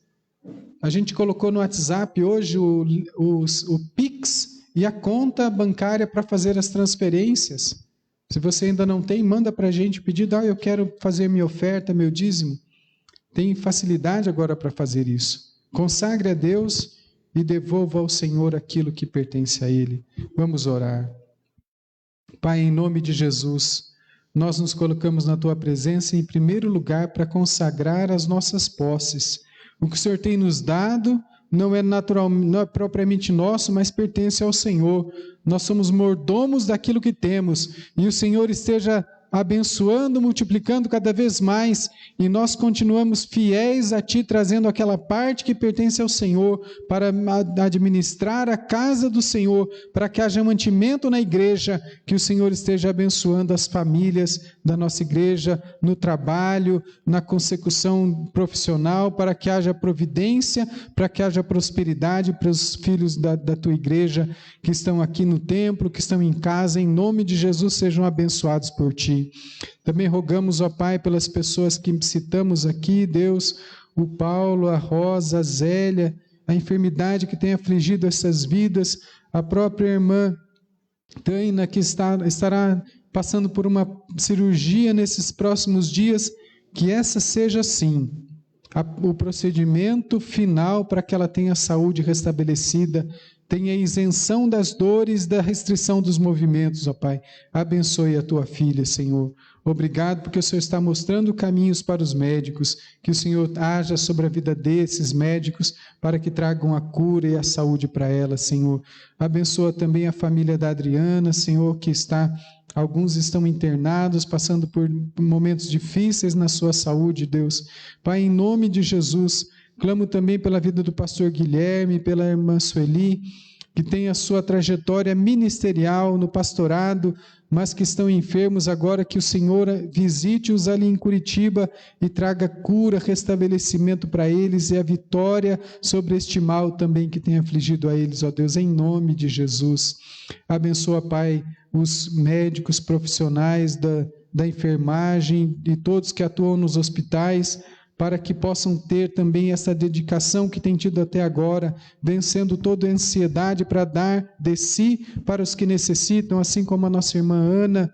A gente colocou no WhatsApp hoje o Pix e a conta bancária para fazer as transferências. Se você ainda não tem, manda para a gente pedido, eu quero fazer minha oferta, meu dízimo. Tem facilidade agora para fazer isso. Consagre a Deus e devolva ao Senhor aquilo que pertence a Ele. Vamos orar. Pai, em nome de Jesus, nós nos colocamos na Tua presença em primeiro lugar para consagrar as nossas posses. O que o Senhor tem nos dado não é propriamente nosso, mas pertence ao Senhor. Nós somos mordomos daquilo que temos, e o Senhor esteja abençoando, multiplicando cada vez mais, e nós continuamos fiéis a Ti, trazendo aquela parte que pertence ao Senhor, para administrar a casa do Senhor, para que haja mantimento na igreja, que o Senhor esteja abençoando as famílias da nossa igreja, no trabalho, na consecução profissional, para que haja providência, para que haja prosperidade para os filhos da Tua igreja, que estão aqui no templo, que estão em casa, em nome de Jesus, sejam abençoados por Ti. Também rogamos, ó Pai, pelas pessoas que citamos aqui, Deus, o Paulo, a Rosa, a Zélia, a enfermidade que tem afligido essas vidas, a própria irmã Taina, que estará passando por uma cirurgia nesses próximos dias, que essa seja, sim, o procedimento final para que ela tenha saúde restabelecida, tenha isenção das dores, da restrição dos movimentos, ó Pai. Abençoe a Tua filha, Senhor. Obrigado porque o Senhor está mostrando caminhos para os médicos, que o Senhor haja sobre a vida desses médicos para que tragam a cura e a saúde para ela, Senhor. Abençoa também a família da Adriana, Senhor, que alguns estão internados, passando por momentos difíceis na sua saúde, Deus. Pai, em nome de Jesus, clamo também pela vida do pastor Guilherme, pela irmã Sueli, que tem a sua trajetória ministerial no pastorado, mas que estão enfermos agora, que o Senhor visite-os ali em Curitiba e traga cura, restabelecimento para eles e a vitória sobre este mal também que tem afligido a eles, ó Deus, em nome de Jesus. Abençoa, Pai, os médicos profissionais da enfermagem e todos que atuam nos hospitais, para que possam ter também essa dedicação que tem tido até agora, vencendo toda a ansiedade para dar de si para os que necessitam, assim como a nossa irmã Ana,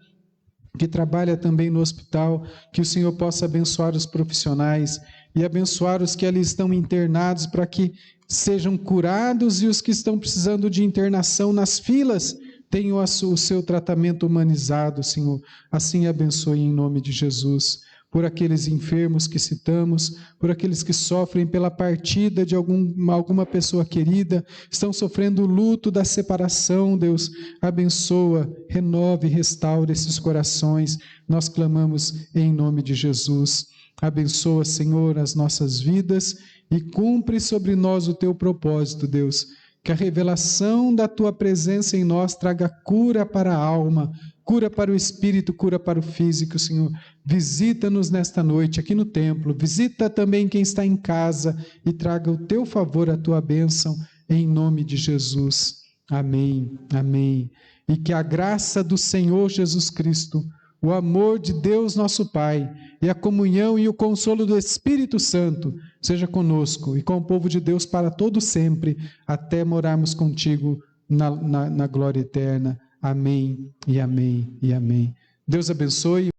que trabalha também no hospital, que o Senhor possa abençoar os profissionais e abençoar os que ali estão internados, para que sejam curados, e os que estão precisando de internação nas filas tenham o seu tratamento humanizado, Senhor. Assim abençoe em nome de Jesus. Por aqueles enfermos que citamos, por aqueles que sofrem pela partida de alguma pessoa querida, estão sofrendo o luto da separação, Deus, abençoa, renove e restaure esses corações, nós clamamos em nome de Jesus. Abençoa, Senhor, as nossas vidas e cumpre sobre nós o Teu propósito, Deus, Que a revelação da tua presença em nós traga cura para a alma, cura para o espírito, cura para o físico, Senhor. Visita-nos nesta noite aqui no templo, visita também quem está em casa e traga o teu favor, a tua bênção, em nome de Jesus. Amém, amém. E que a graça do Senhor Jesus Cristo, o amor de Deus nosso Pai e a comunhão e o consolo do Espírito Santo seja conosco e com o povo de Deus para todo sempre, até morarmos contigo na glória eterna. Amém e amém e amém. Deus abençoe.